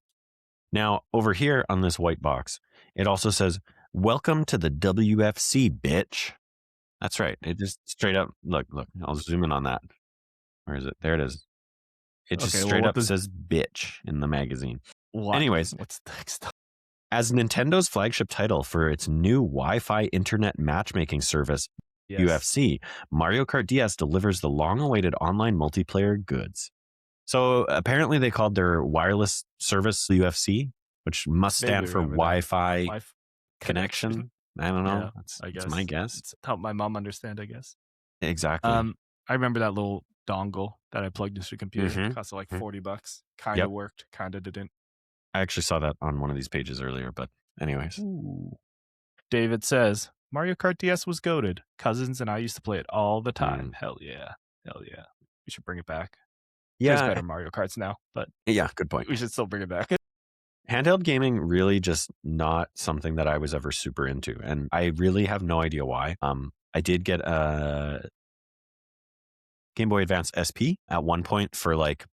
Now, over here on this white box, it also says, "Welcome to the WFC, bitch." That's right. It just straight up, look, I'll zoom in on that. Where is it? There it is. It just straight up says bitch in the magazine. What? Anyways, what's next? As Nintendo's flagship title for its new Wi-Fi internet matchmaking service, UFC, Mario Kart DS delivers the long-awaited online multiplayer goods. So apparently they called their wireless service UFC, which must stand for Wi-Fi connection. I don't know. That's my guess. It's help my mom understand, I guess. Exactly. I remember that little dongle that I plugged into the computer. It cost like $40. Kind of worked, kind of didn't. I actually saw that on one of these pages earlier, but anyways. Ooh. David says, Mario Kart DS was goated. Cousins and I used to play it all the time. Hell yeah. We should bring it back. Yeah. There's better Mario Karts now, but yeah, good point. We should still bring it back. Handheld gaming really just not something that I was ever super into, and I really have no idea why. I did get a Game Boy Advance SP at one point for like,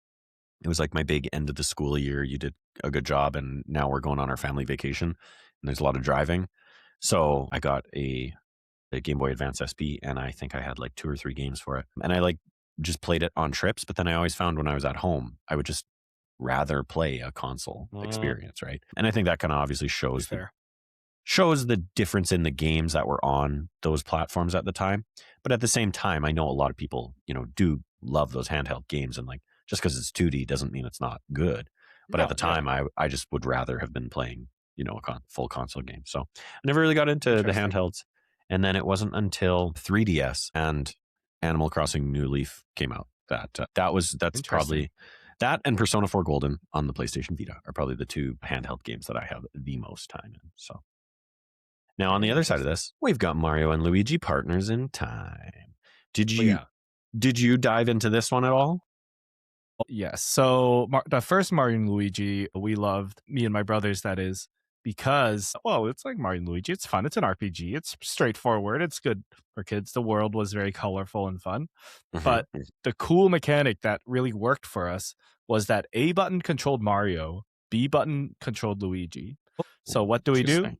it was like my big end of the school year. You did a good job, and now we're going on our family vacation, and there's a lot of driving. So I got a Game Boy Advance SP, and I think I had like 2 or 3 games for it, and I like just played it on trips. But then I always found when I was at home, I would just rather play a console experience, right? And I think that kind of obviously shows the difference in the games that were on those platforms at the time. But at the same time, I know a lot of people, do love those handheld games, and like just because it's 2D doesn't mean it's not good. But at the time, I just would rather have been playing, a full console game. So I never really got into the handhelds. And then it wasn't until 3DS and Animal Crossing New Leaf came out that's probably that and Persona 4 Golden on the PlayStation Vita are probably the 2 handheld games that I have the most time in. So now on the other side of this, we've got Mario and Luigi Partners in Time. Did you dive into this one at all? Yes. So the first Mario and Luigi we loved, me and my brothers, that is, because, it's like Mario and Luigi. It's fun. It's an RPG. It's straightforward. It's good for kids. The world was very colorful and fun. But the cool mechanic that really worked for us was that A button controlled Mario, B button controlled Luigi. So what do we do?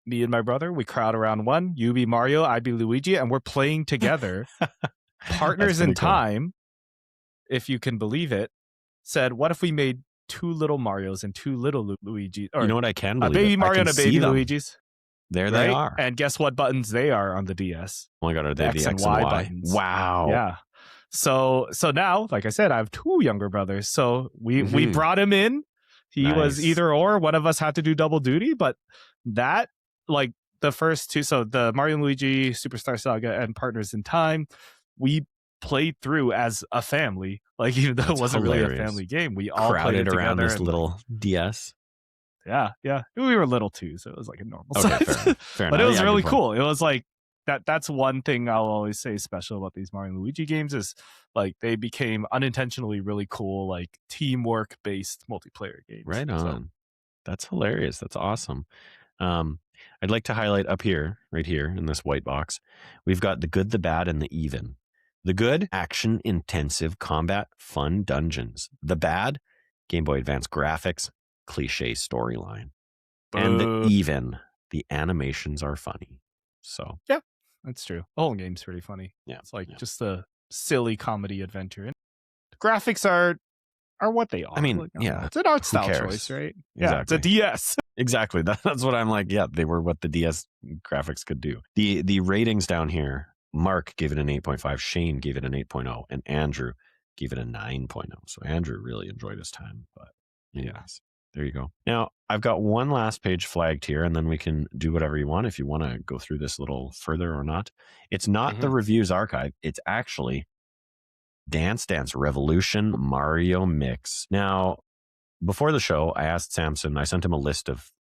Me and my brother, we crowd around one. You be Mario, I be Luigi, and we're playing together. Partners in Time, if you can believe it, said, what if we made 2 little Marios and 2 little Luigi? Or, you know what, I can believe a baby it. Mario and a baby Luigi's. There they are. And guess what buttons they are on the DS? Oh my God, are they X the and Y buttons? Wow. Yeah. So now, like I said, I have 2 younger brothers. So we brought him in. He was either or. One of us had to do double duty, but that, like the first 2, so the Mario and Luigi Superstar Saga and Partners in Time, we played through as a family. Like, even though it wasn't really a family game, we all crowded played around this little like, DS. Yeah. We were little too, so it was like a normal size. Fair but enough. it was really cool. It was like that's one thing I'll always say special about these Mario and Luigi games is like they became unintentionally really cool, like teamwork based multiplayer games. Right on. That's hilarious. That's awesome. I'd like to highlight up here, right here in this white box, we've got the good, the bad, and the even. The good, action-intensive combat, fun dungeons. The bad, Game Boy Advance graphics, cliche storyline. And the even, the animations are funny. So yeah, that's true. The whole game's pretty funny. Yeah, it's like just a silly comedy adventure. And the graphics are what they are. I mean, like, it's an art style choice, right? Exactly. Yeah, it's a DS. Exactly. That's what I'm like. Yeah, they were what the DS graphics could do. The ratings down here. Mark gave it an 8.5, Shane gave it an 8.0, and Andrew gave it a 9.0. So Andrew really enjoyed his time. But Anyways, there you go. Now, I've got one last page flagged here, and then we can do whatever you want if you want to go through this a little further or not. It's not the reviews archive. It's actually Dance Dance Revolution Mario Mix. Now, before the show, I asked Samson, I sent him a list of,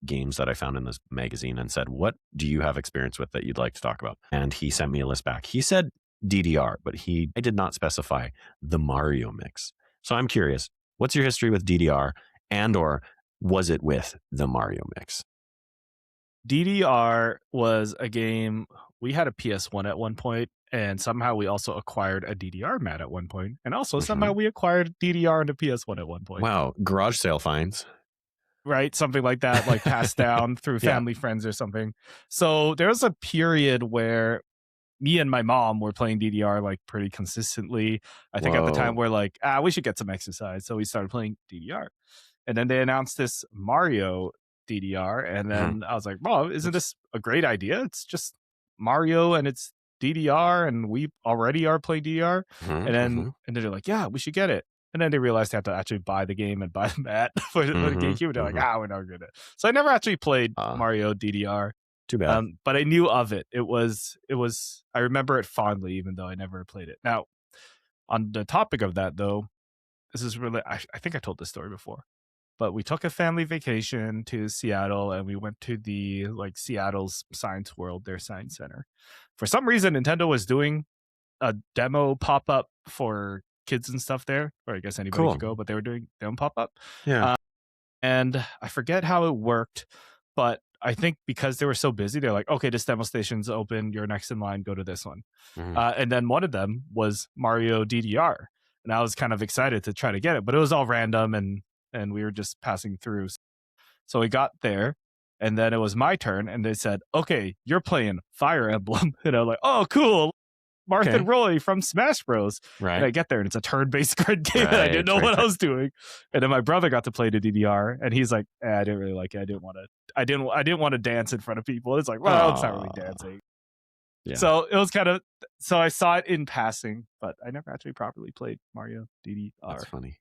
games that I found in this magazine and said, what do you have experience with that you'd like to talk about? And he sent me a list back. He said DDR, but I did not specify the Mario Mix. So I'm curious, what's your history with DDR, and or was it with the Mario Mix? DDR was a game. We had a PS1 at one point, and somehow we also acquired a DDR mat at one point, and also somehow we acquired DDR and a PS1 at one point. Wow, garage sale finds. Right, something like that, like passed down through family friends or something. So there was a period where me and my mom were playing DDR like pretty consistently. I think at the time we're like, we should get some exercise. So we started playing DDR. And then they announced this Mario DDR. And then I was like, Mom, isn't this a great idea? It's just Mario and it's DDR and we already are playing DDR. And then they're like, yeah, we should get it. And then they realized they have to actually buy the game and buy the mat for the GameCube. They're like, we're not good at it. So I never actually played Mario DDR. Too bad. But I knew of it. It was, I remember it fondly, even though I never played it. Now, on the topic of that, though, this is really, I think I told this story before, but we took a family vacation to Seattle and we went to the Seattle's Science World, their science center. For some reason, Nintendo was doing a demo pop-up for kids and stuff there, or I guess anybody could go, but they were doing demo pop-up. Yeah. And I forget how it worked, but I think because they were so busy, they're like, okay, this demo station's open. You're next in line. Go to this one. And then one of them was Mario DDR. And I was kind of excited to try to get it, but it was all random and we were just passing through. So we got there and then it was my turn and they said, okay, you're playing Fire Emblem. And I'm like, oh, cool. Marth and Roy from Smash Bros. Right. And I get there and it's a turn-based grid game and I didn't know what I was doing. And then my brother got to play the DDR and he's like, I didn't really like it. I didn't want to dance in front of people. It's like, well, it's not really dancing. Yeah. So it was so I saw it in passing, but I never actually properly played Mario DDR. That's funny.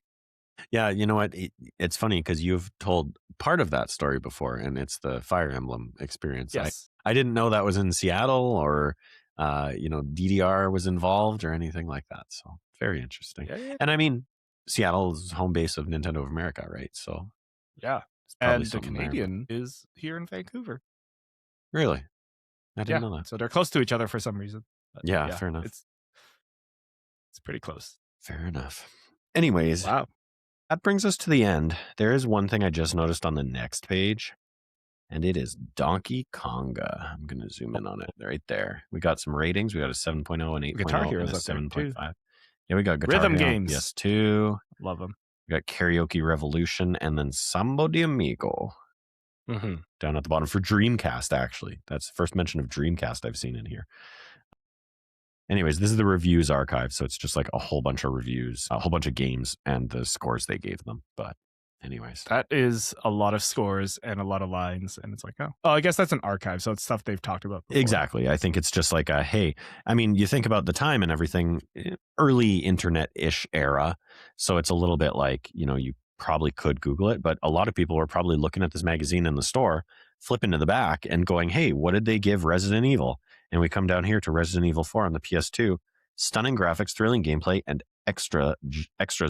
Yeah, you know what? It's funny because you've told part of that story before, and it's the Fire Emblem experience. Yes. I didn't know that was in Seattle or DDR was involved or anything like that. So very interesting. Yeah. And I mean, Seattle is home base of Nintendo of America, right? So yeah. And the Canadian is here in Vancouver. Really? I didn't know that. So they're close to each other for some reason. But yeah, fair enough. It's pretty close. Fair enough. Anyways, wow. That brings us to the end. There is one thing I just noticed on the next page, and it is Donkey Konga. I'm going to zoom in on it right there. We got some ratings. We got a 7.0, an 8.0, Guitar Heroes and a 7.5. Yeah, we got Guitar Rhythm Hero, games. Yes, too. Love them. We got Karaoke Revolution, and then Sambo de Amigo down at the bottom for Dreamcast, actually. That's the first mention of Dreamcast I've seen in here. Anyways, this is the reviews archive, so it's just like a whole bunch of reviews, a whole bunch of games, and the scores they gave them. But anyways. That is a lot of scores and a lot of lines, and it's like, oh, I guess that's an archive, so it's stuff they've talked about before. Exactly. I think it's just like hey, I mean, you think about the time and everything, early internet-ish era, so it's a little bit like, you probably could Google it, but a lot of people were probably looking at this magazine in the store, flipping to the back and going, hey, what did they give Resident Evil? And we come down here to Resident Evil 4 on the PS2. Stunning graphics, thrilling gameplay, and extras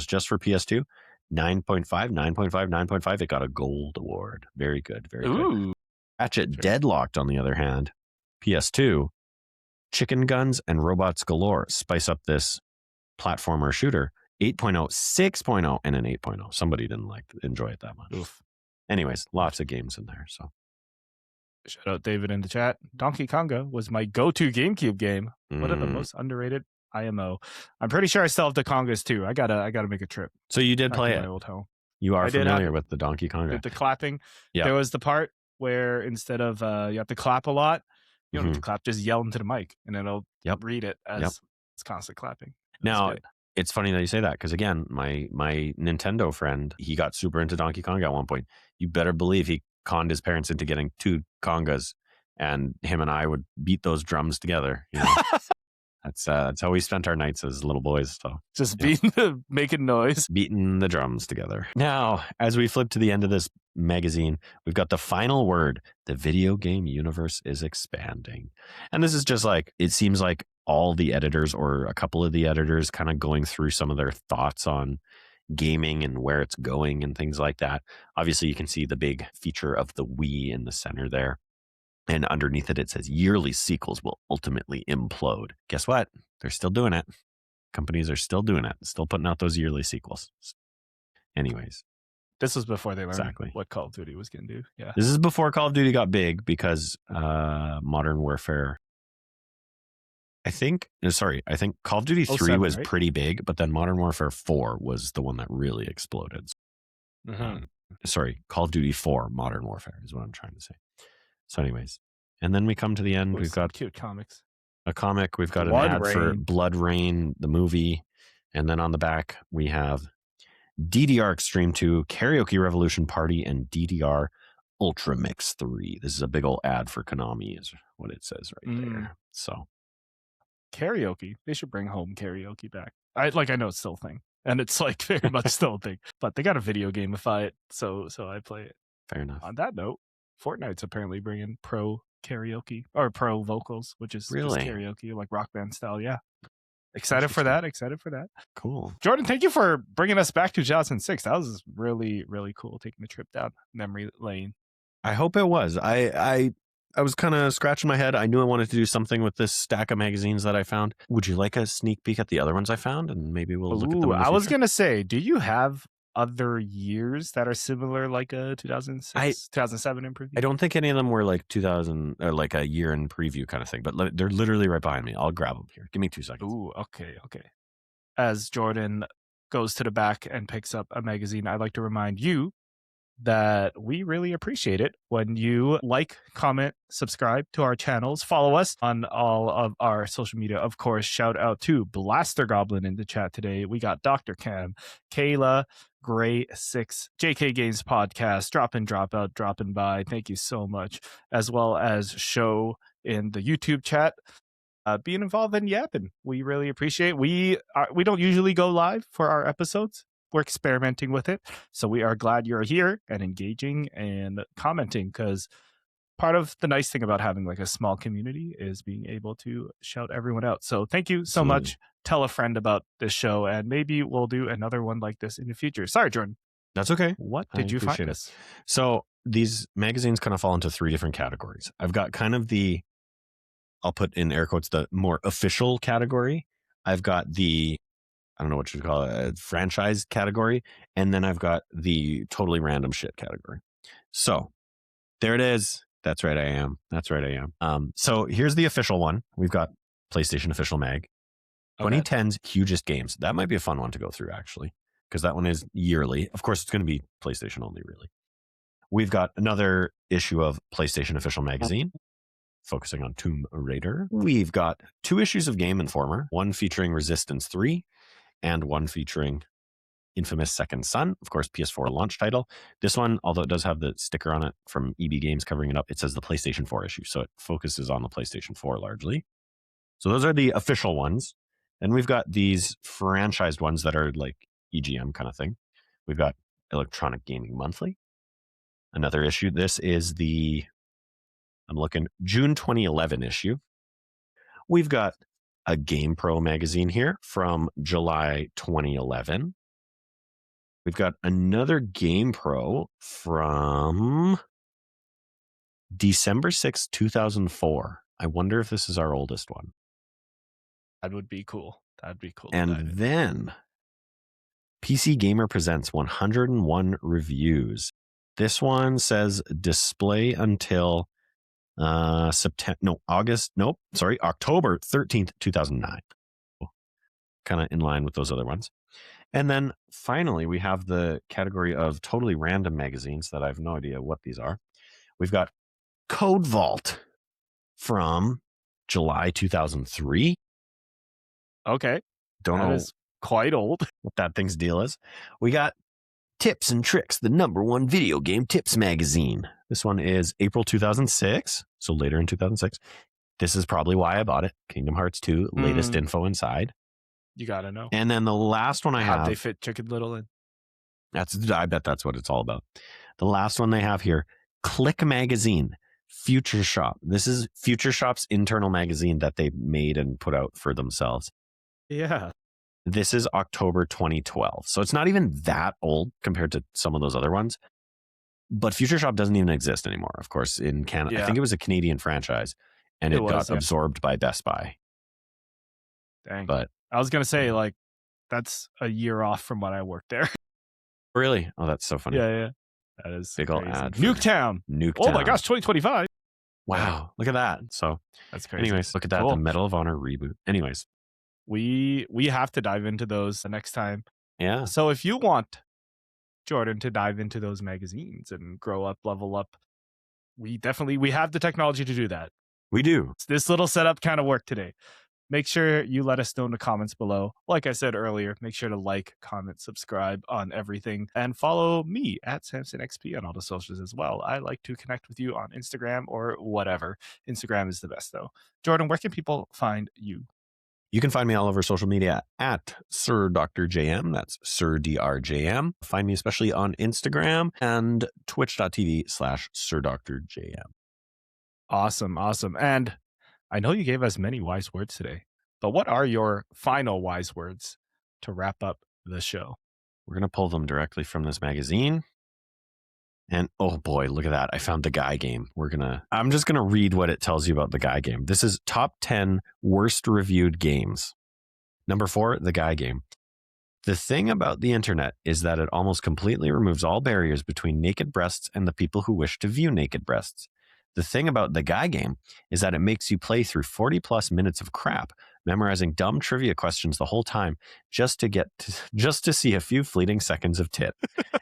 just for PS2. 9.5, 9.5, 9.5. It got a gold award. Very good, very good. Ratchet Deadlocked, on the other hand, PS2. Chicken guns and robots galore spice up this platformer shooter. 8.0, 6.0, and an 8.0. Somebody didn't enjoy it that much. Oof. Anyways, lots of games in there. So shout out David in the chat. Donkey Konga was my go-to GameCube game. One of the most underrated IMO. I'm pretty sure I still have the Kongas too. I gotta make a trip. So you did play it. My old home. You are familiar with the Donkey Konga. The clapping. Yeah. There was the part where instead of you have to clap a lot, you don't have to clap, just yell into the mic and it'll read it as it's constant clapping. Now, it's funny that you say that because, again, my Nintendo friend, he got super into Donkey Konga at one point. You better believe he conned his parents into getting 2 congas, and him and I would beat those drums together. That's how we spent our nights as little boys. So Just making noise. beating the drums together. Now, as we flip to the end of this magazine, we've got the final word. The video game universe is expanding. And this is just like, it seems like all the editors or a couple of the editors kind of going through some of their thoughts on gaming and where it's going and things like that. Obviously, you can see the big feature of the Wii in the center there. And underneath it says yearly sequels will ultimately implode. Guess what? They're still doing it. Companies are still doing it, still putting out those yearly sequels. Anyways. This was before they learned what Call of Duty was going to do. Yeah. This is before Call of Duty got big because Modern Warfare. I think Call of Duty 3 was pretty big, but then Modern Warfare 4 was the one that really exploded. Call of Duty 4 Modern Warfare is what I'm trying to say. So anyways, and then we come to the end. We've got cute comics. A comic. We've got an ad for Blood Rain, the movie. And then on the back, we have DDR Extreme 2, Karaoke Revolution Party, and DDR Ultra Mix 3. This is a big old ad for Konami is what it says right there. So karaoke. They should bring home karaoke back. I know it's still a thing. And it's like very much still a thing. But they got to video gamify it. So I play it. Fair enough. On that note, Fortnite's apparently bringing pro karaoke or pro vocals, which is really just karaoke, like rock band style. Yeah. Excited for that. Cool. Jordan, thank you for bringing us back to 2006. That was really, really cool, taking a trip down memory lane. I hope it was. I was kind of scratching my head. I knew I wanted to do something with this stack of magazines that I found. Would you like a sneak peek at the other ones I found? And maybe we'll look at them. I was going to say, do you have other years that are similar, like a 2006, 2007 in preview? I don't think any of them were like 2000 or like a year in preview kind of thing, but they're literally right behind me. I'll grab them here. Give me 2 seconds. Ooh, okay. As Jordan goes to the back and picks up a magazine, I'd like to remind you that we really appreciate it when you like, comment, subscribe to our channels, follow us on all of our social media. Of course, shout out to Blaster Goblin in the chat today. We got Dr. Cam, Kayla, Gray 6, JK Games Podcast, Drop In, Drop Out, dropping by. Thank you so much. As well as Show in the YouTube chat. Being involved in yapping. We really appreciate. We don't usually go live for our episodes. We're experimenting with it. So we are glad you're here and engaging and commenting, because part of the nice thing about having like a small community is being able to shout everyone out. So thank you so much. Tell a friend about this show, and maybe we'll do another one like this in the future. Sorry, Jordan. That's okay. What did you find us? So these magazines kind of fall into 3 different categories. I've got kind of I'll put in air quotes, the more official category. I've got the, I don't know what you call it, franchise category. And then I've got the totally random shit category. So there it is. That's right, I am. So here's the official one. We've got PlayStation Official Mag. 2010's hugest games. That might be a fun one to go through, actually, because that one is yearly. Of course, it's going to be PlayStation only, really. We've got another issue of PlayStation Official Magazine, focusing on Tomb Raider. We've got 2 issues of Game Informer, one featuring Resistance 3 and one featuring Infamous Second Son, of course, PS4 launch title. This one, although it does have the sticker on it from EB Games covering it up, it says the PlayStation 4 issue, so it focuses on the PlayStation 4 largely. So those are the official ones. And we've got these franchised ones that are like EGM kind of thing. We've got Electronic Gaming Monthly, another issue. This is I'm looking June 2011 issue. We've got a Game Pro magazine here from July 2011. We've got another Game Pro from December 6, 2004. I wonder if this is our oldest one. That would be cool. That'd be cool. And then PC Gamer presents 101 reviews. This one says display until October 13th, 2009. Kind of in line with those other ones. And then finally, we have the category of totally random magazines that I have no idea what these are. We've got Code Vault from July 2003. Okay. Don't know. That is quite old. What that thing's deal is. We got Tips and Tricks, the #1 video game tips magazine. This one is April 2006, so later in 2006. This is probably why I bought it. Kingdom Hearts 2, latest info inside. You gotta know. And then the last one I have. How'd they fit Chicken Little in? I bet that's what it's all about. The last one they have here, Click Magazine, Future Shop. This is Future Shop's internal magazine that they made and put out for themselves. Yeah. This is October 2012. So it's not even that old compared to some of those other ones. But Future Shop doesn't even exist anymore, of course, in Canada. I think it was a Canadian franchise, and it got absorbed by Best Buy. Dang. But I was going to say, like, that's a year off from when I worked there. Really? Oh, that's so funny. Yeah. That is big old ad. Nuketown. Oh my gosh, 2025. Wow. Look at that. So that's crazy. Anyways, look at that. Cool. The Medal of Honor reboot. Anyways. We have to dive into those the next time. Yeah. So if you want Jordan to dive into those magazines and grow up, level up, we have the technology to do that. We do. This little setup kind of worked today. Make sure you let us know in the comments below. Like I said earlier, make sure to like, comment, subscribe on everything, and follow me at SamsonXP on all the socials as well. I like to connect with you on Instagram or whatever. Instagram is the best though. Jordan, where can people find you? You can find me all over social media at Sir Dr. JM. That's Sir DRJM. Find me especially on Instagram and twitch.tv/Sir Dr. JM. Awesome. And I know you gave us many wise words today, but what are your final wise words to wrap up the show? We're going to pull them directly from this magazine. And oh boy, look at that. I found the Guy game. I'm just going to read what it tells you about the Guy game. This is top 10 worst reviewed games. Number 4, the Guy game. The thing about the internet is that it almost completely removes all barriers between naked breasts and the people who wish to view naked breasts. The thing about the Guy game is that it makes you play through 40 plus minutes of crap, memorizing dumb trivia questions the whole time just to see a few fleeting seconds of tit.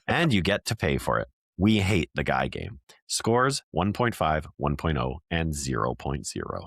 And you get to pay for it. We hate the Guy game. Scores 1.5, 1.0, and 0.0.